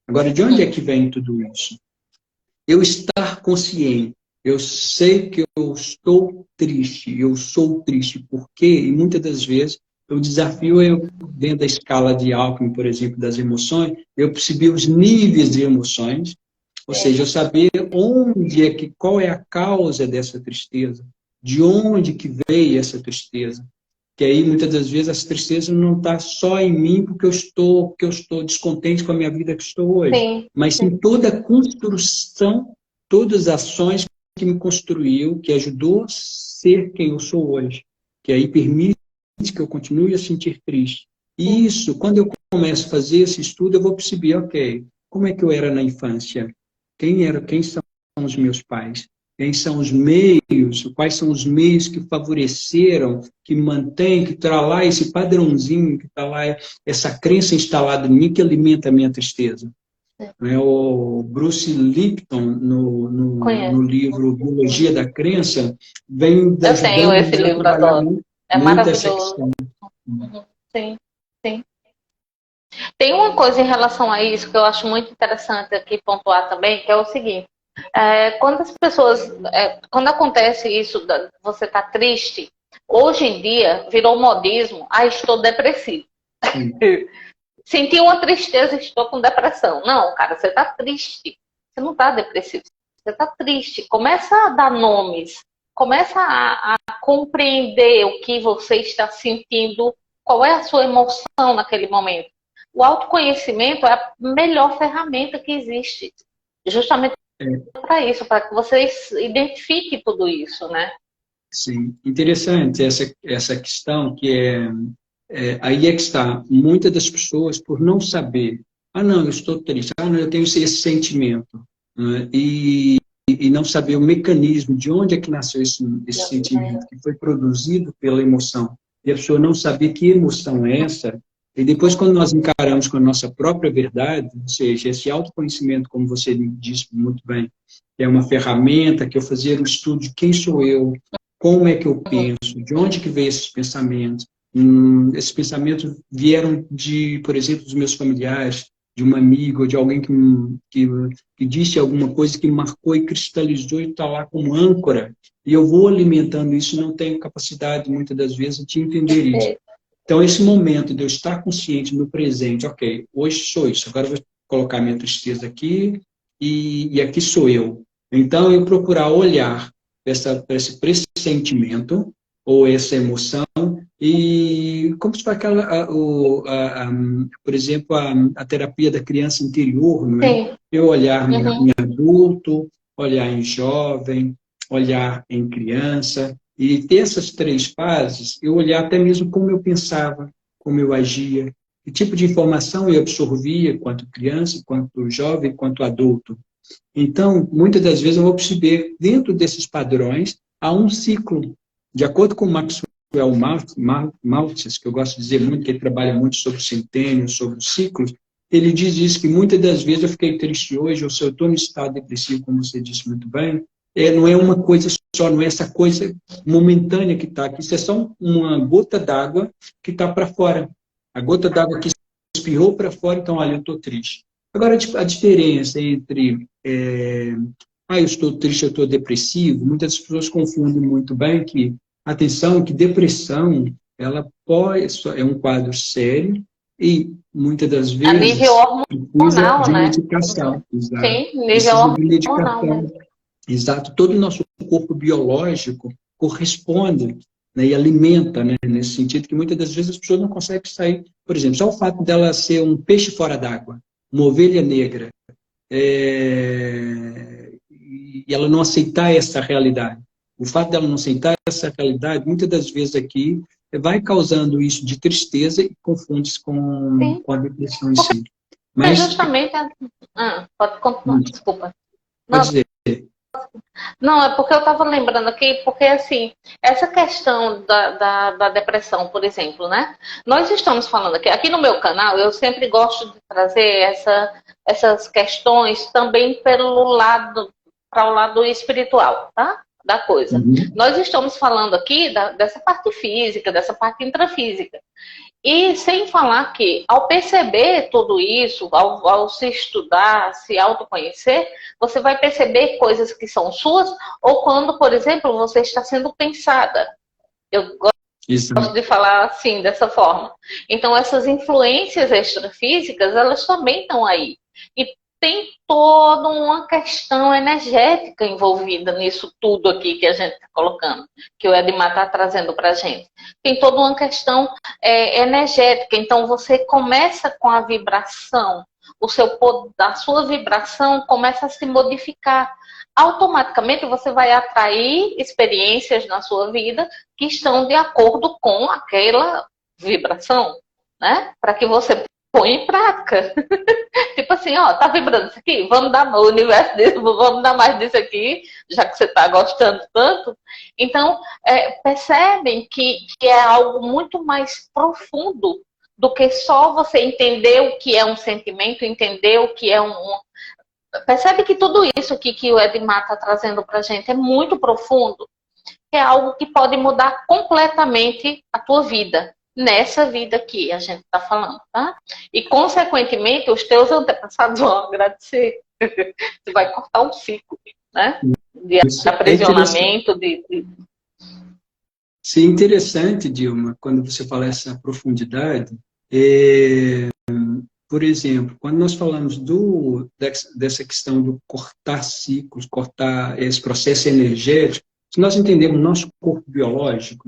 Agora, de onde é que vem tudo isso? Eu estar consciente. Eu sei que eu estou triste, eu sou triste. Por quê? E muitas das vezes, o desafio é, dentro da escala de Alckmin, por exemplo, das emoções, eu perceber os níveis de emoções, ou seja, eu saber onde é que, qual é a causa dessa tristeza, de onde que veio essa tristeza. Que aí, muitas das vezes, essa tristeza não está só em mim porque eu estou descontente com a minha vida que estou hoje,
Sim.
mas sim toda a construção, todas as ações que me construiu, que ajudou a ser quem eu sou hoje, que aí permite que eu continue a sentir triste. E isso, quando eu começo a fazer esse estudo, eu vou perceber, ok, como é que eu era na infância? Quem são os meus pais? Quem são os meios, quais são os meios que favoreceram, que mantêm, que está lá esse padrãozinho, que está lá essa crença instalada em mim que alimenta a minha tristeza. O Bruce Lipton, no livro Biologia da Crença, vem
Eu tenho
ajudando
esse
a
livro,
trabalhar
adoro. É
muito essa
maravilhoso.
questão.
Sim, sim. Tem uma coisa em relação a isso que eu acho muito interessante aqui pontuar também, que é o seguinte. Quando as pessoas, quando acontece isso, você tá triste, hoje em dia virou modismo, estou depressivo. Senti uma tristeza, estou com depressão. Não, cara, você tá triste. Você não tá depressivo, você tá triste. Começa a dar nomes, começa a compreender o que você está sentindo, qual é a sua emoção naquele momento. O autoconhecimento é a melhor ferramenta que existe. Justamente para isso, para que você identifique tudo isso, né?
Sim, interessante essa questão aí é que está. Muitas das pessoas, por não saber, não, eu estou triste, não, eu tenho esse sentimento, né? E não saber o mecanismo, de onde é que nasceu esse sentimento, que foi produzido pela emoção, e a pessoa não saber que emoção é essa, e depois quando nós encaramos com a nossa própria verdade, ou seja, esse autoconhecimento, como você disse muito bem, que é uma ferramenta que eu fazer um estudo de quem sou eu, como é que eu penso, de onde que veio esses pensamentos. Esses pensamentos vieram por exemplo, dos meus familiares, de uma amiga, ou de alguém que disse alguma coisa que marcou e cristalizou e está lá como âncora. E eu vou alimentando isso e não tenho capacidade, muitas das vezes, de entender isso. Então, esse momento de eu estar consciente no presente, ok, hoje sou isso, agora eu vou colocar minha tristeza aqui e aqui sou eu. Então, eu procurar olhar para esse pressentimento ou essa emoção e como se faz por exemplo, a terapia da criança interior, não é?
Sim.
Eu olhar em adulto, olhar em jovem, olhar em criança, e ter essas três fases, eu olhar até mesmo como eu pensava, como eu agia, que tipo de informação eu absorvia quanto criança, quanto jovem, quanto adulto. Então, muitas das vezes eu vou perceber, dentro desses padrões, há um ciclo. De acordo com Maxwell Maltz, que eu gosto de dizer muito, que ele trabalha muito sobre o centênio, sobre os ciclos, ele diz isso, que muitas das vezes eu fiquei triste hoje, ou se eu estou no estado depressivo, como você disse muito bem, não é uma coisa só, não é essa coisa momentânea que está aqui, isso é só uma gota d'água que está para fora. A gota d'água que espirrou para fora, então, olha, eu estou triste. Agora, a diferença entre eu estou triste, eu estou depressivo, muitas pessoas confundem muito bem que, atenção, que depressão, ela é um quadro sério e, muitas das vezes,
A nível
precisa
hormonal,
de
né?
medicação. Exato.
Sim, nível
Precisa de
hormonal
medicação.
mesmo.
Exato. Todo o nosso corpo biológico corresponde, né, e alimenta, né, nesse sentido que muitas das vezes as pessoas não conseguem sair. Por exemplo, só o fato dela ser um peixe fora d'água, uma ovelha negra, e ela não aceitar essa realidade. O fato dela não aceitar essa realidade, muitas das vezes aqui, vai causando isso de tristeza e confunde-se com a depressão em si.
Mas justamente... pode continuar, desculpa.
Pode dizer.
Não, é porque eu estava lembrando aqui, porque assim, essa questão da depressão, por exemplo, né? Nós estamos falando aqui no meu canal, eu sempre gosto de trazer essas questões também para o lado espiritual, tá? da coisa.
Uhum.
Nós estamos falando aqui dessa parte física, dessa parte intrafísica. E sem falar que, ao perceber tudo isso, ao se estudar, se autoconhecer, você vai perceber coisas que são suas, ou quando, por exemplo, você está sendo pensada. Eu gosto de falar assim, dessa forma. Então, essas influências extrafísicas, elas também estão aí. E tem toda uma questão energética envolvida nisso tudo aqui que a gente está colocando, que o Edmar está trazendo para a gente. Tem toda uma questão energética. Então, você começa com a vibração, a sua vibração começa a se modificar. Automaticamente, você vai atrair experiências na sua vida que estão de acordo com aquela vibração, né? Para que você põe em prática. Tipo assim, ó, tá vibrando isso aqui? Vamos dar o universo disso, vamos dar mais disso aqui, já que você tá gostando tanto. Então, percebem que é algo muito mais profundo do que só você entender o que é um sentimento, entender o que é Percebe que tudo isso aqui que o Edmar tá trazendo pra gente é muito profundo, é algo que pode mudar completamente a tua vida. Nessa vida aqui a gente está falando, tá? E, consequentemente, os teus antepassados vão agradecer. Você vai cortar um ciclo, né? De aprisionamento,
Isso é interessante, Dilma, quando você fala essa profundidade. Por exemplo, quando nós falamos dessa questão do cortar ciclos, cortar esse processo energético, se nós entendemos nosso corpo biológico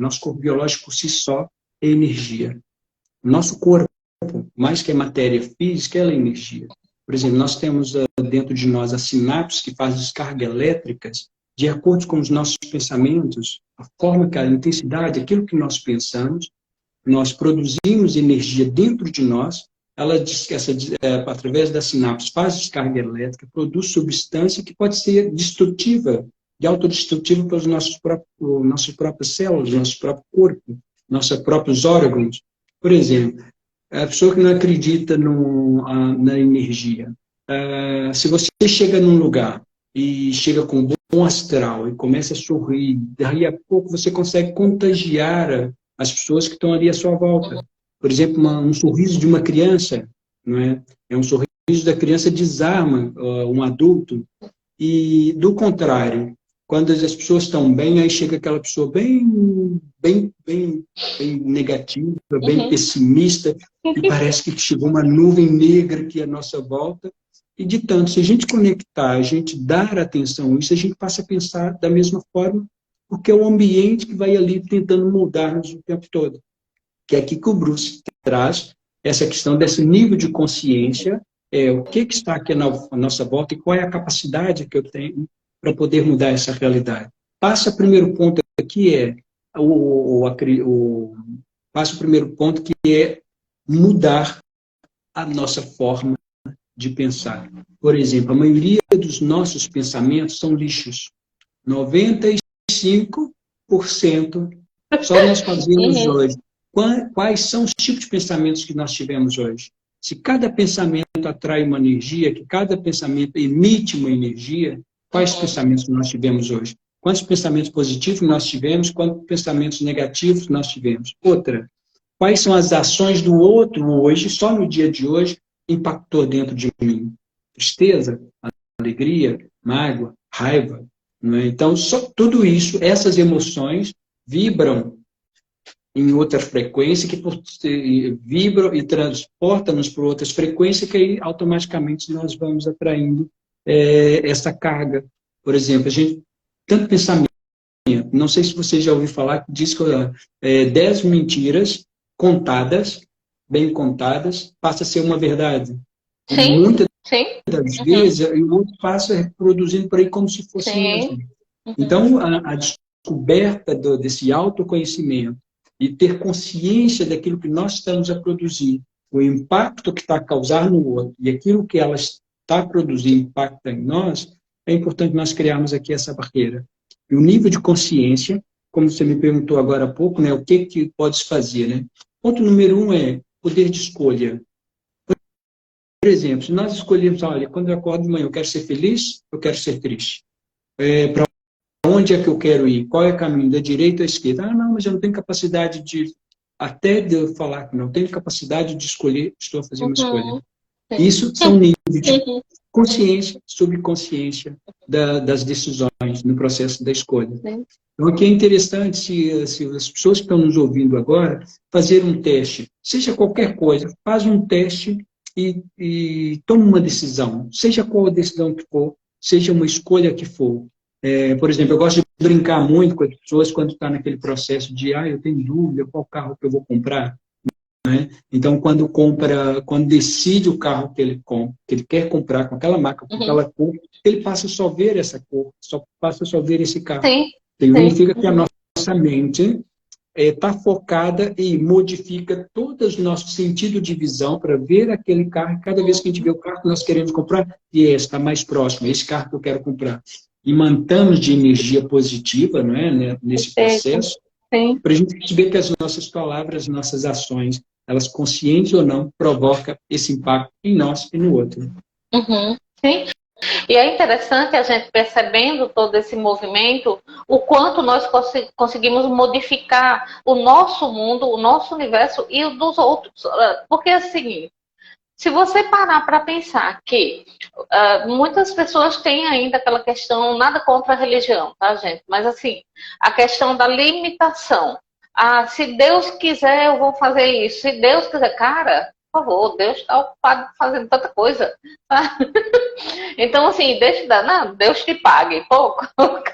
por si só é energia. Nosso corpo, mais que a matéria física, ela é energia. Por exemplo, nós temos dentro de nós as sinapses que fazem descargas elétricas de acordo com os nossos pensamentos, a forma, a intensidade, aquilo que nós pensamos, nós produzimos energia dentro de nós, ela através da sinapse faz descarga elétrica, produz substância que pode ser destrutiva, de autodestrutiva para os nossas próprias células, nosso próprio corpo, nossos próprios órgãos. Por exemplo, a pessoa que não acredita na energia, se você chega num lugar e chega com bom astral e começa a sorrir, daí a pouco você consegue contagiar as pessoas que estão ali à sua volta. Por exemplo, um sorriso de uma criança, não é? Um sorriso da criança desarma um adulto. E, do contrário, quando as pessoas estão bem, aí chega aquela pessoa bem negativa, bem pessimista, e parece que chegou uma nuvem negra aqui à nossa volta. E, de tanto, se a gente conectar, a gente dar atenção a isso, a gente passa a pensar da mesma forma, porque é o ambiente que vai ali tentando moldar-nos o tempo todo. Que é aqui que o Bruce traz essa questão desse nível de consciência, o que está aqui na nossa volta e qual é a capacidade que eu tenho para poder mudar essa realidade. Passa o primeiro ponto aqui passa o primeiro ponto que é mudar a nossa forma de pensar. Por exemplo, a maioria dos nossos pensamentos são lixos. 95% só nós fazemos hoje. Quais são os tipos de pensamentos que nós tivemos hoje? Se cada pensamento atrai uma energia, que cada pensamento emite uma energia, quais pensamentos nós tivemos hoje? Quantos pensamentos positivos nós tivemos? Quantos pensamentos negativos nós tivemos? Outra, quais são as ações do outro hoje, só no dia de hoje, impactou dentro de mim? Tristeza, alegria, mágoa, raiva. Não é? Então, tudo isso, essas emoções vibram em outra frequência, que vibram e transportam-nos para outras frequências, que aí automaticamente nós vamos atraindo essa carga. Por exemplo, tanto pensamento, não sei se você já ouviu falar, que diz que 10 mentiras contadas, bem contadas, passa a ser uma verdade.
Sim,
muitas
sim.
das vezes, o outro passa reproduzindo por aí como se fosse mesmo. Então, a descoberta desse autoconhecimento e ter consciência daquilo que nós estamos a produzir, o impacto que está a causar no outro e aquilo que ela está produzindo impacta em nós, é importante nós criarmos aqui essa barreira. E o nível de consciência, como você me perguntou agora há pouco, né, o que pode se fazer? Né? Ponto número 1 é poder de escolha. Por exemplo, se nós escolhermos, olha, quando eu acordo de manhã, eu quero ser feliz, eu quero ser triste. Para onde é que eu quero ir? Qual é o caminho? Da direita ou à esquerda? Ah, não, mas eu não tenho capacidade de... Até de eu falar que não tenho capacidade de escolher, estou a fazer uma escolha. Isso são níveis de consciência, subconsciência das decisões no processo da escolha. Então, aqui é interessante, se as pessoas que estão nos ouvindo agora, fazer um teste, seja qualquer coisa, faz um teste e toma uma decisão, seja qual a decisão que for, seja uma escolha que for. Por exemplo, eu gosto de brincar muito com as pessoas quando está naquele processo de, eu tenho dúvida, qual carro que eu vou comprar? Né? Então, quando decide o carro que ele quer comprar com aquela marca, com aquela cor, ele passa a só ver essa cor, passa a só ver esse carro. Significa que a nossa mente está focada e modifica todo o nosso sentido de visão para ver aquele carro. E cada vez que a gente vê o carro que nós queremos comprar, está mais próximo, é esse carro que eu quero comprar. E mantamos de energia positiva, não é, nesse processo, para a gente perceber que as nossas palavras, nossas ações, elas conscientes ou não, provocam esse impacto em nós e no outro.
Sim. E é interessante a gente percebendo todo esse movimento, o quanto nós conseguimos modificar o nosso mundo, o nosso universo e o dos outros. Porque é o seguinte, se você parar para pensar que muitas pessoas têm ainda aquela questão, nada contra a religião, tá, gente? Mas assim, a questão da limitação. Se Deus quiser, eu vou fazer isso. Se Deus quiser, cara, por favor, Deus está ocupado fazendo tanta coisa. Tá? Então, assim, Deus te pague. Pô,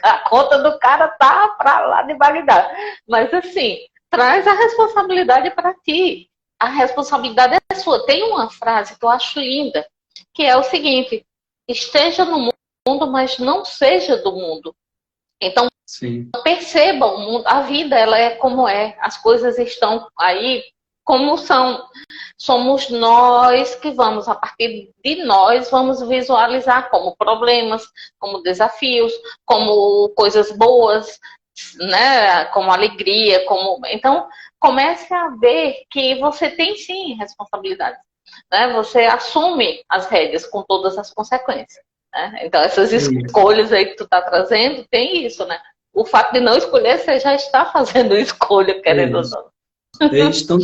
a conta do cara tá para lá de Bagdá. Mas assim, traz a responsabilidade para ti. A responsabilidade é sua. Tem uma frase que eu acho linda, que é o seguinte: esteja no mundo, mas não seja do mundo. Então, perceba o mundo, a vida ela é como é, as coisas estão aí como são. Somos nós que vamos, a partir de nós, vamos visualizar como problemas, como desafios, como coisas boas, né? Como alegria, Então, comece a ver que você tem sim responsabilidade. Né? Você assume as rédeas com todas as consequências. Né? Então, essas escolhas aí que tu está trazendo, tem isso, né? O fato de não escolher, você já está fazendo escolha, querendo ou não.
Então,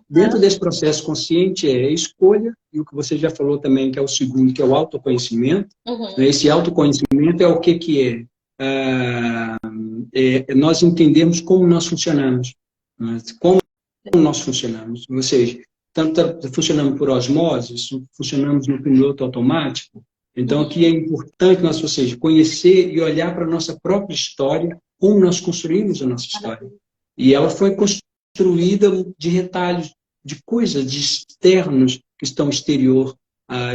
dentro desse processo consciente é a escolha, e o que você já falou também, que é o segundo, que é o autoconhecimento. Esse autoconhecimento é o que é? Nós entendemos como nós funcionamos. Como nós funcionamos. Ou seja, tanto funcionamos por osmose, funcionamos no piloto automático. Então, aqui é importante nós, ou seja, conhecer e olhar para a nossa própria história, como nós construímos a nossa história. E ela foi construída de retalhos, de coisas, de externos que estão exterior,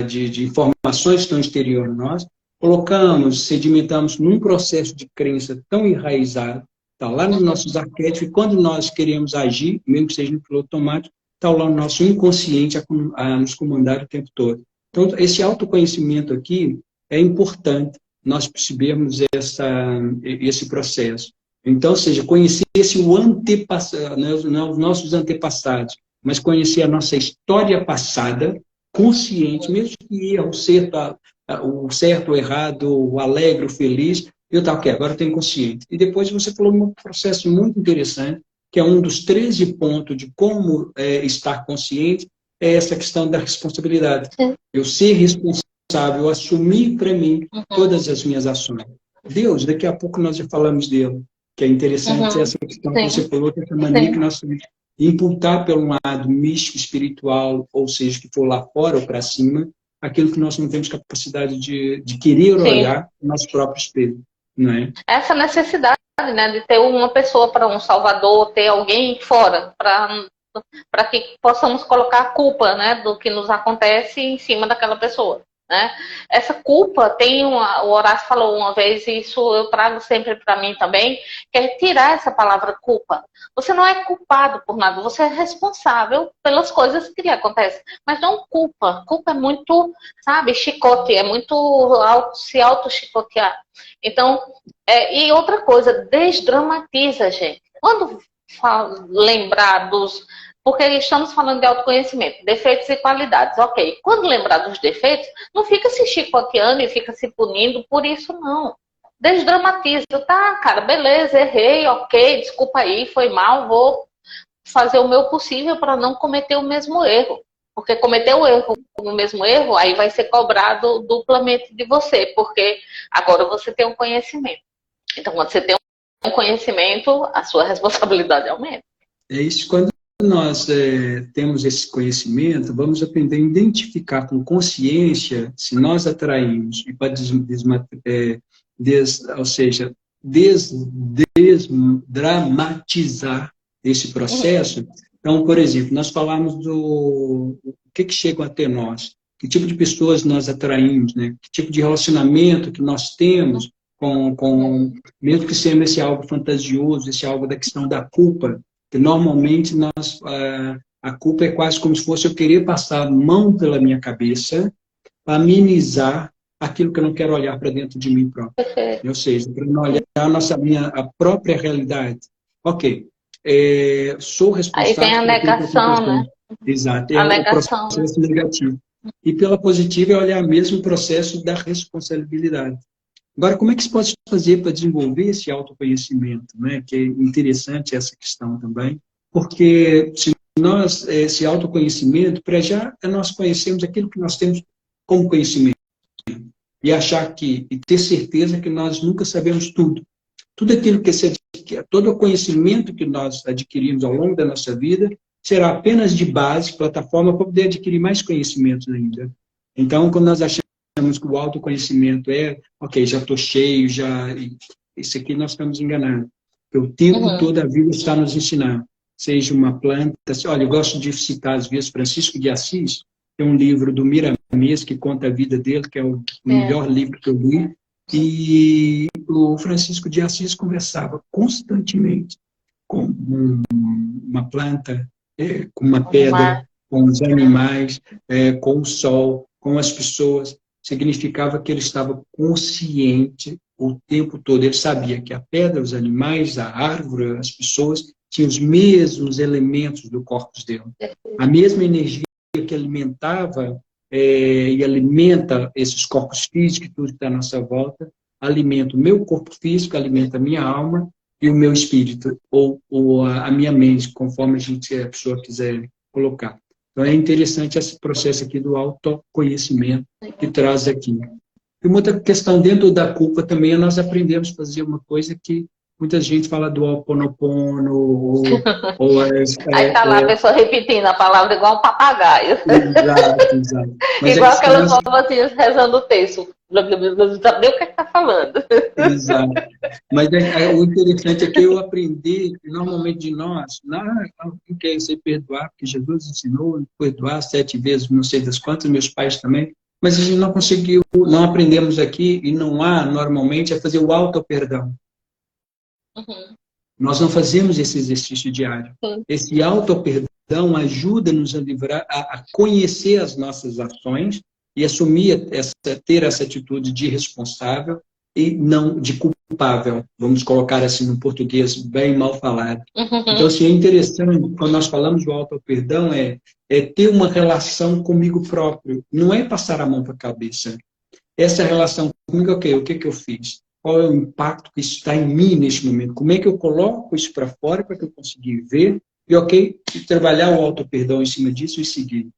de informações que estão exterior a nós. Colocamos, sedimentamos num processo de crença tão enraizado, está lá nos nossos arquétipos, e quando nós queremos agir, mesmo que seja no piloto automático, está lá o nosso inconsciente a nos comandar o tempo todo. Então, esse autoconhecimento aqui é importante nós percebermos esse processo. Então, ou seja, conhecer o antepassado, não os nossos antepassados, mas conhecer a nossa história passada, consciente, mesmo que erro, o certo, o errado, o alegre, o feliz, eu estava aqui, agora eu tenho consciente. E depois você falou um processo muito interessante, que é um dos 13 pontos de como estar consciente, é essa questão da responsabilidade. Eu ser responsável, assumir para mim todas as minhas ações. Deus, daqui a pouco nós já falamos dele, que é interessante essa questão que você falou, dessa maneira que nós temos imputar pelo lado místico, espiritual, ou seja, que for lá fora ou para cima, aquilo que nós não temos capacidade de querer olhar no nosso próprio espelho. Não é?
Essa necessidade, né, de ter uma pessoa para um salvador, ter alguém fora, para que possamos colocar a culpa, né, do que nos acontece em cima daquela pessoa. Né? Essa culpa o Horácio falou uma vez, e isso eu trago sempre para mim também, que é tirar essa palavra culpa. Você não é culpado por nada, você é responsável pelas coisas que lhe acontecem, mas não culpa. Culpa é muito, sabe, chicote, é muito se auto-chicotear. Então, e outra coisa, desdramatiza, gente. Quando lembrar porque estamos falando de autoconhecimento, defeitos e qualidades, ok. Quando lembrar dos defeitos, não fica se chicoteando e fica se punindo por isso, não. desdramatiza, tá, cara, beleza, errei, ok, desculpa aí, foi mal, vou fazer o meu possível para não cometer o mesmo erro. Porque cometer o mesmo erro, aí vai ser cobrado duplamente de você, porque agora você tem um conhecimento. Então, quando você tem um conhecimento, a sua responsabilidade aumenta.
É isso, quando nós temos esse conhecimento, vamos aprender a identificar com consciência se nós atraímos, e para ou seja, desdramatizar esse processo. Então, por exemplo, nós falamos do o que chegam até nós, que tipo de pessoas nós atraímos, né? Que tipo de relacionamento que nós temos mesmo que seja esse algo fantasioso, esse algo da questão da culpa, que normalmente a culpa é quase como se fosse eu querer passar a mão pela minha cabeça para amenizar aquilo que eu não quero olhar para dentro de mim próprio. Ou seja, para não olhar a própria realidade. Ok, sou responsável...
Aí tem a negação, né?
Exato, é o processo negativo. E pela positiva é olhar mesmo o processo da responsabilidade. Agora, como é que se pode fazer para desenvolver esse autoconhecimento, né? Que é interessante essa questão também, porque se nós, esse autoconhecimento, para já nós conhecemos aquilo que nós temos como conhecimento e achar e ter certeza que nós nunca sabemos tudo. Tudo aquilo todo o conhecimento que nós adquirimos ao longo da nossa vida será apenas de base, plataforma para poder adquirir mais conhecimentos ainda. Então, quando nós achamos que o autoconhecimento ok, já estou cheio, isso aqui nós estamos enganados. Porque o tempo todo a vida está nos ensinando. Seja uma planta... Olha, eu gosto de citar, às vezes, Francisco de Assis, tem um livro do Miramês que conta a vida dele, que é o melhor livro que eu li, e o Francisco de Assis conversava constantemente com uma planta, com uma pedra, com os animais, com o sol, com as pessoas. Significava que ele estava consciente o tempo todo. Ele sabia que a pedra, os animais, a árvore, as pessoas tinham os mesmos elementos do corpo dele. A mesma energia que alimentava e alimenta esses corpos físicos, tudo que está à nossa volta, alimenta o meu corpo físico, alimenta a minha alma e o meu espírito, ou a minha mente, conforme a pessoa quiser colocar. Então, é interessante esse processo aqui do autoconhecimento que traz aqui. E uma outra questão dentro da culpa também, nós aprendemos a fazer uma coisa que muita gente fala do Ho oponopono,
aí está lá a pessoa repetindo a palavra igual um papagaio.
Exato. Mas
igual aquelas vovozinhas rezando o texto. Não sabe nem o que está falando.
Exato. Mas o interessante é que eu aprendi, normalmente de nós, quem quer ser perdoar, porque Jesus ensinou perdoar 7 vezes, não sei das quantas, meus pais também, mas a gente não conseguiu, não aprendemos aqui, e não há, normalmente, a fazer o auto-perdão. Nós não fazemos esse exercício diário. Esse auto-perdão ajuda-nos a livrar, a conhecer as nossas ações e assumir, ter essa atitude de responsável e não de culpável. Vamos colocar assim no português bem mal falado. Então, assim, é interessante, quando nós falamos do auto-perdão, é ter uma relação comigo próprio. Não é passar a mão para a cabeça. Essa relação comigo, ok, o que eu fiz? Qual é o impacto que isso está em mim neste momento? Como é que eu coloco isso para fora para que eu consiga ver e, ok, trabalhar o auto-perdão em cima disso e seguir.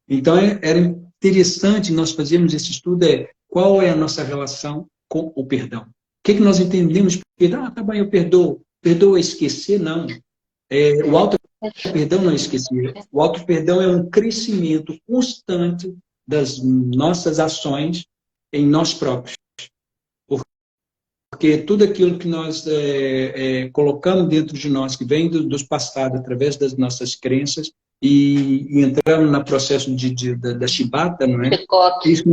Então, era interessante nós fazermos esse estudo, qual é a nossa relação com o perdão. O que nós entendemos por perdão? Tá bom, eu perdoo. Perdoo é esquecer? Não. O auto-perdão não é esquecer. O auto-perdão é um crescimento constante das nossas ações em nós próprios. Porque tudo aquilo que nós colocamos dentro de nós, que vem dos passados, através das nossas crenças, e entramos no processo da chibata, não é?
Chicote.
Isso,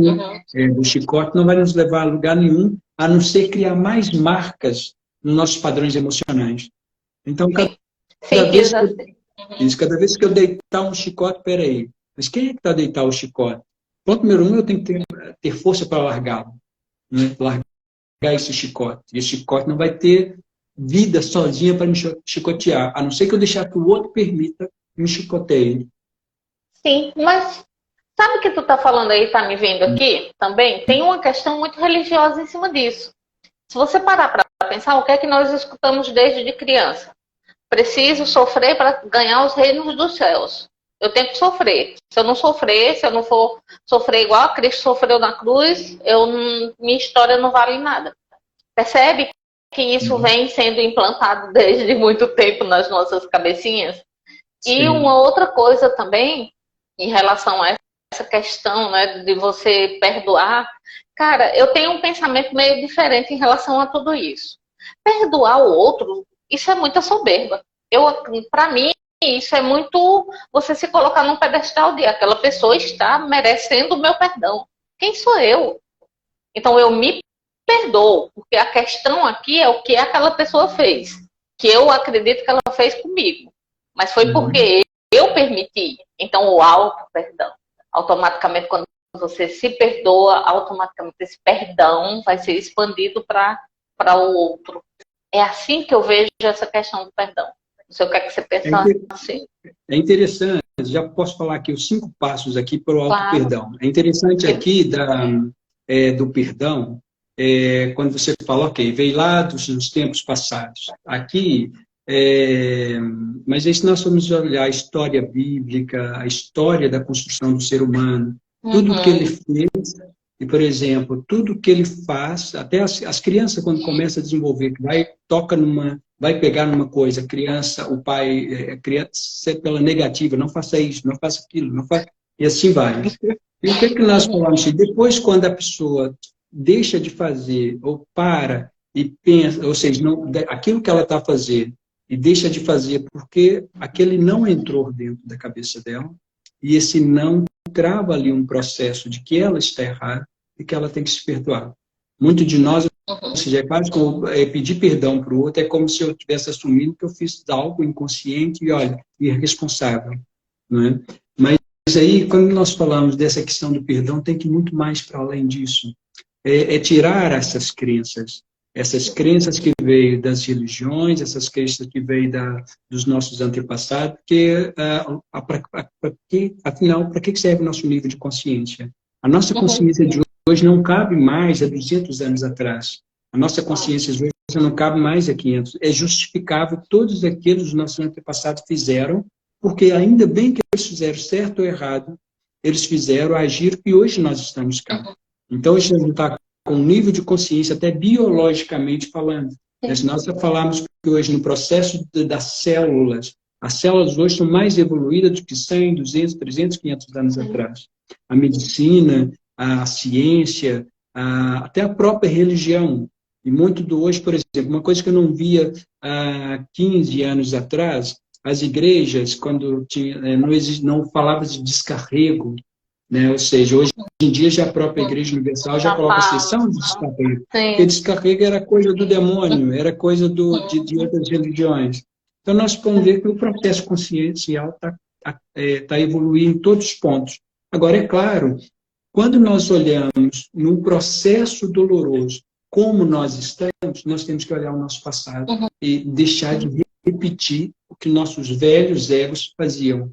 do chicote, não vai nos levar a lugar nenhum, a não ser criar mais marcas nos nossos padrões emocionais. Então, cada vez que eu deitar um chicote, peraí, mas quem é que está a deitar o chicote? Ponto número 1, eu tenho que ter força para largá-lo, né? Largar esse chicote. E esse chicote não vai ter vida sozinha para me chicotear, a não ser que eu deixar que o outro permita me chicoteie.
Sim, mas sabe o que tu tá falando aí, tá me vendo aqui também? Tem uma questão muito religiosa em cima disso. Se você parar para pensar, o que é que nós escutamos desde de criança? Preciso sofrer para ganhar os reinos dos céus. Eu tenho que sofrer. Se eu não sofrer, se eu não for sofrer igual a Cristo sofreu na cruz, minha história não vale nada. Percebe que isso vem sendo implantado desde muito tempo nas nossas cabecinhas? Sim. E uma outra coisa também, em relação a essa questão, né, de você perdoar, cara, eu tenho um pensamento meio diferente em relação a tudo isso. Perdoar o outro, isso é muita soberba. Para mim, isso é muito você se colocar num pedestal de aquela pessoa está merecendo o meu perdão. Quem sou eu? Então eu me perdoo, porque a questão aqui é o que aquela pessoa fez, que eu acredito que ela fez comigo, mas foi porque eu permiti. Então o auto-perdão, automaticamente quando você se perdoa, automaticamente esse perdão vai ser expandido para o outro. É assim que eu vejo essa questão do perdão. Não sei o que é que você pensa assim.
É interessante, já posso falar aqui os 5 passos aqui para o auto-perdão. É interessante aqui do perdão, quando você fala, ok, veio lá dos tempos passados. Aqui, mas aí se nós formos olhar a história bíblica, a história da construção do ser humano, tudo o que ele fez, e, por exemplo, tudo que ele faz, até as crianças, quando começam a desenvolver, que vai pegar numa coisa, a criança, o pai, criança pela negativa, não faça isso, não faça aquilo, não faça, e assim vai. E o que nós falamos? Depois, quando a pessoa deixa de fazer, ou para, e pensa, ou seja, aquilo que ela está fazendo, e deixa de fazer porque aquele não entrou dentro da cabeça dela, e esse não trava ali um processo de que ela está errada e que ela tem que se perdoar. Muito de nós, ou seja, é quase como pedir perdão para o outro, é como se eu tivesse assumido que eu fiz algo inconsciente e, olha, irresponsável. Não é? Mas aí, quando nós falamos dessa questão do perdão, tem que ir muito mais para além disso. É tirar essas crenças que veio das religiões, essas crenças que veio dos nossos antepassados, porque, afinal, para que serve o nosso nível de consciência? A nossa consciência de hoje não cabe mais a 200 anos atrás. A nossa consciência de hoje não cabe mais a 500. É justificável todos aqueles que os nossos antepassados fizeram, porque ainda bem que eles fizeram certo ou errado, eles fizeram agir e hoje nós estamos cá. Então, a gente não está com um nível de consciência, até biologicamente falando. Se nós falarmos que hoje, no processo das células, as células hoje são mais evoluídas do que 100, 200, 300, 500 anos atrás. A medicina, a ciência, até a própria religião. E muito do hoje, por exemplo, uma coisa que eu não via há 15 anos atrás, as igrejas, quando não falava de descarrego, né? Ou seja, hoje em dia já a própria Igreja Universal já coloca a sessão de descarrego. Porque descarrego era coisa do demônio, era coisa de outras religiões. Então nós podemos ver que o processo consciencial está evoluindo em todos os pontos. Agora, é claro, quando nós olhamos num processo doloroso, como nós estamos, nós temos que olhar o nosso passado e deixar de repetir o que nossos velhos egos faziam.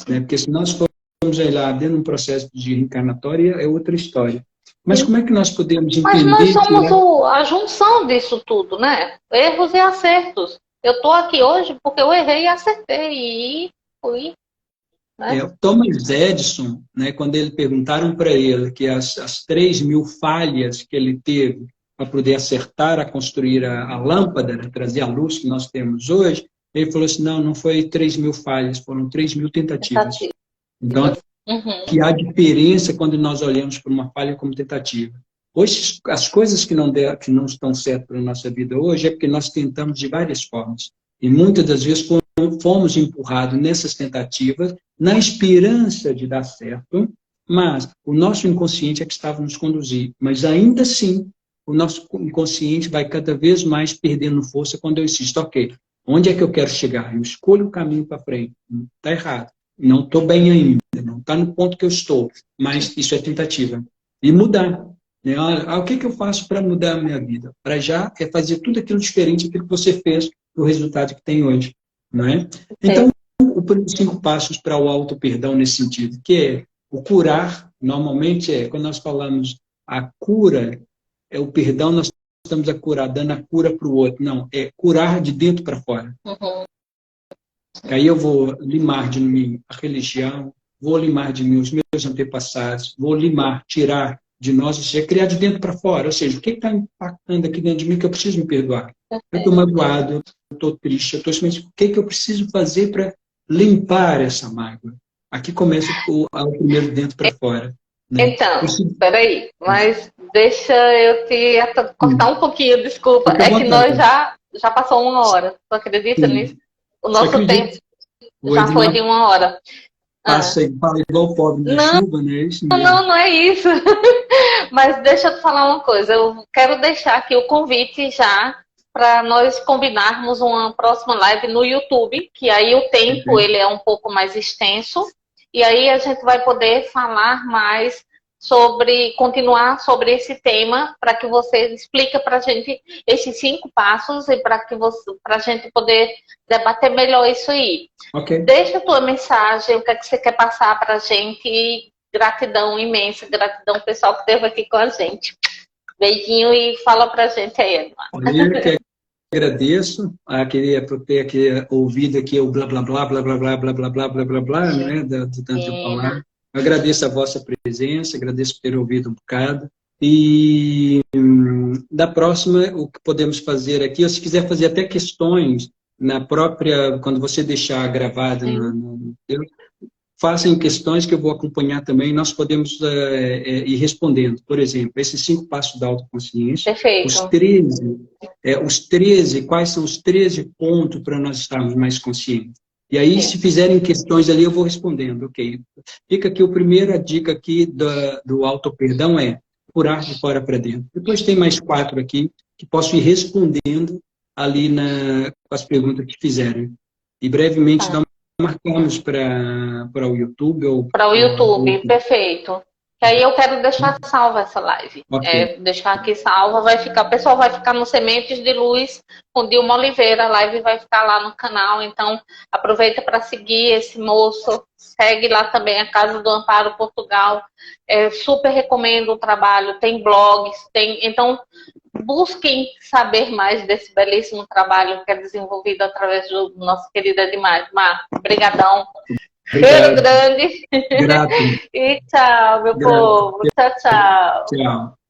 Né? Porque se nós formos olhar dentro de um processo de reencarnatória, é outra história. Mas como é que nós podemos entender...
Mas nós somos a junção disso tudo, né? Erros e acertos. Eu estou aqui hoje porque eu errei e acertei. E fui... Né?
Thomas Edison, né, quando perguntaram para ele que as 3.000 falhas que ele teve para poder acertar a construir a lâmpada, né, trazer a luz que nós temos hoje, ele falou assim, não foi 3.000 falhas, foram 3.000 tentativas. Então, que há diferença quando nós olhamos para uma falha como tentativa. Hoje, as coisas que não estão certas para a nossa vida hoje é porque nós tentamos de várias formas. E muitas das vezes fomos empurrados nessas tentativas na esperança de dar certo, mas o nosso inconsciente é que estava nos conduzir. Mas ainda assim, o nosso inconsciente vai cada vez mais perdendo força quando eu insisto, ok, onde é que eu quero chegar? Eu escolho o caminho para frente. Está errado. Não estou bem ainda. Não está no ponto que eu estou. Mas isso é tentativa. E mudar. O que eu faço para mudar a minha vida? Para já é fazer tudo aquilo diferente daquilo que você fez para o resultado que tem hoje. Não é? Então, os 5 passos para o auto-perdão nesse sentido, que é o curar, normalmente quando nós falamos a cura, o perdão, nós estamos a curar, dando a cura para o outro. Não, é curar de dentro para fora.
Uhum.
Aí eu vou limar de mim a religião, vou limar de mim os meus antepassados, vou limar, tirar de nós, ou seja, criar de dentro para fora. Ou seja, o que está impactando aqui dentro de mim que eu preciso me perdoar? Eu estou magoado, eu estou triste, mas o que eu preciso fazer para limpar essa mágoa? Aqui começa o primeiro dentro para fora. Né?
Então, peraí, mas deixa eu te cortar um pouquinho, desculpa. É que nós já passou 1 hora. Tu acredita nisso? O nosso tempo já foi de 1 hora.
Passa igual o pobre na chuva, né? Isso mesmo.
Não é isso. Mas deixa eu te falar uma coisa. Eu quero deixar aqui o convite já para nós combinarmos uma próxima live no YouTube, que aí o tempo ele é um pouco mais extenso. E aí a gente vai poder falar mais continuar sobre esse tema, para que você explique para a gente esses 5 passos e para a gente poder debater melhor isso aí. Deixa a tua mensagem, o que é que você quer passar para a gente. E gratidão imensa, gratidão pessoal que esteve aqui com a gente. Beijinho e fala para a gente aí, Edmar.
Eu que agradeço, queria ter ouvido aqui o blá blá blá blá blá blá blá blá blá blá blá blá, né, do tanto de falar. Eu agradeço a vossa presença, agradeço por ter ouvido um bocado. E da próxima, o que podemos fazer aqui, ou se quiser fazer até questões na própria, quando você deixar gravado, façam questões que eu vou acompanhar também, nós podemos ir respondendo. Por exemplo, esses 5 passos da autoconsciência, os 13, quais são os 13 pontos para nós estarmos mais conscientes? E aí, se fizerem questões ali, eu vou respondendo, ok? Fica aqui, a primeira dica aqui do auto-perdão é curar de fora para dentro. Depois tem mais 4 aqui, que posso ir respondendo ali com as perguntas que fizerem. E brevemente nós marcamos para o YouTube.
Para o YouTube, perfeito. Que aí eu quero deixar salva essa live. Deixar aqui salva, o pessoal vai ficar no Sementes de Luz com Dilma Oliveira, a live vai ficar lá no canal, então aproveita para seguir esse moço, segue lá também a Casa do Amparo Portugal, super recomendo o trabalho, tem blogs, então busquem saber mais desse belíssimo trabalho que é desenvolvido através do nosso querido Edmar. Obrigadão. Cheiro grande.
Grato.
E tchau, meu povo. Tchau, tchau.
Tchau.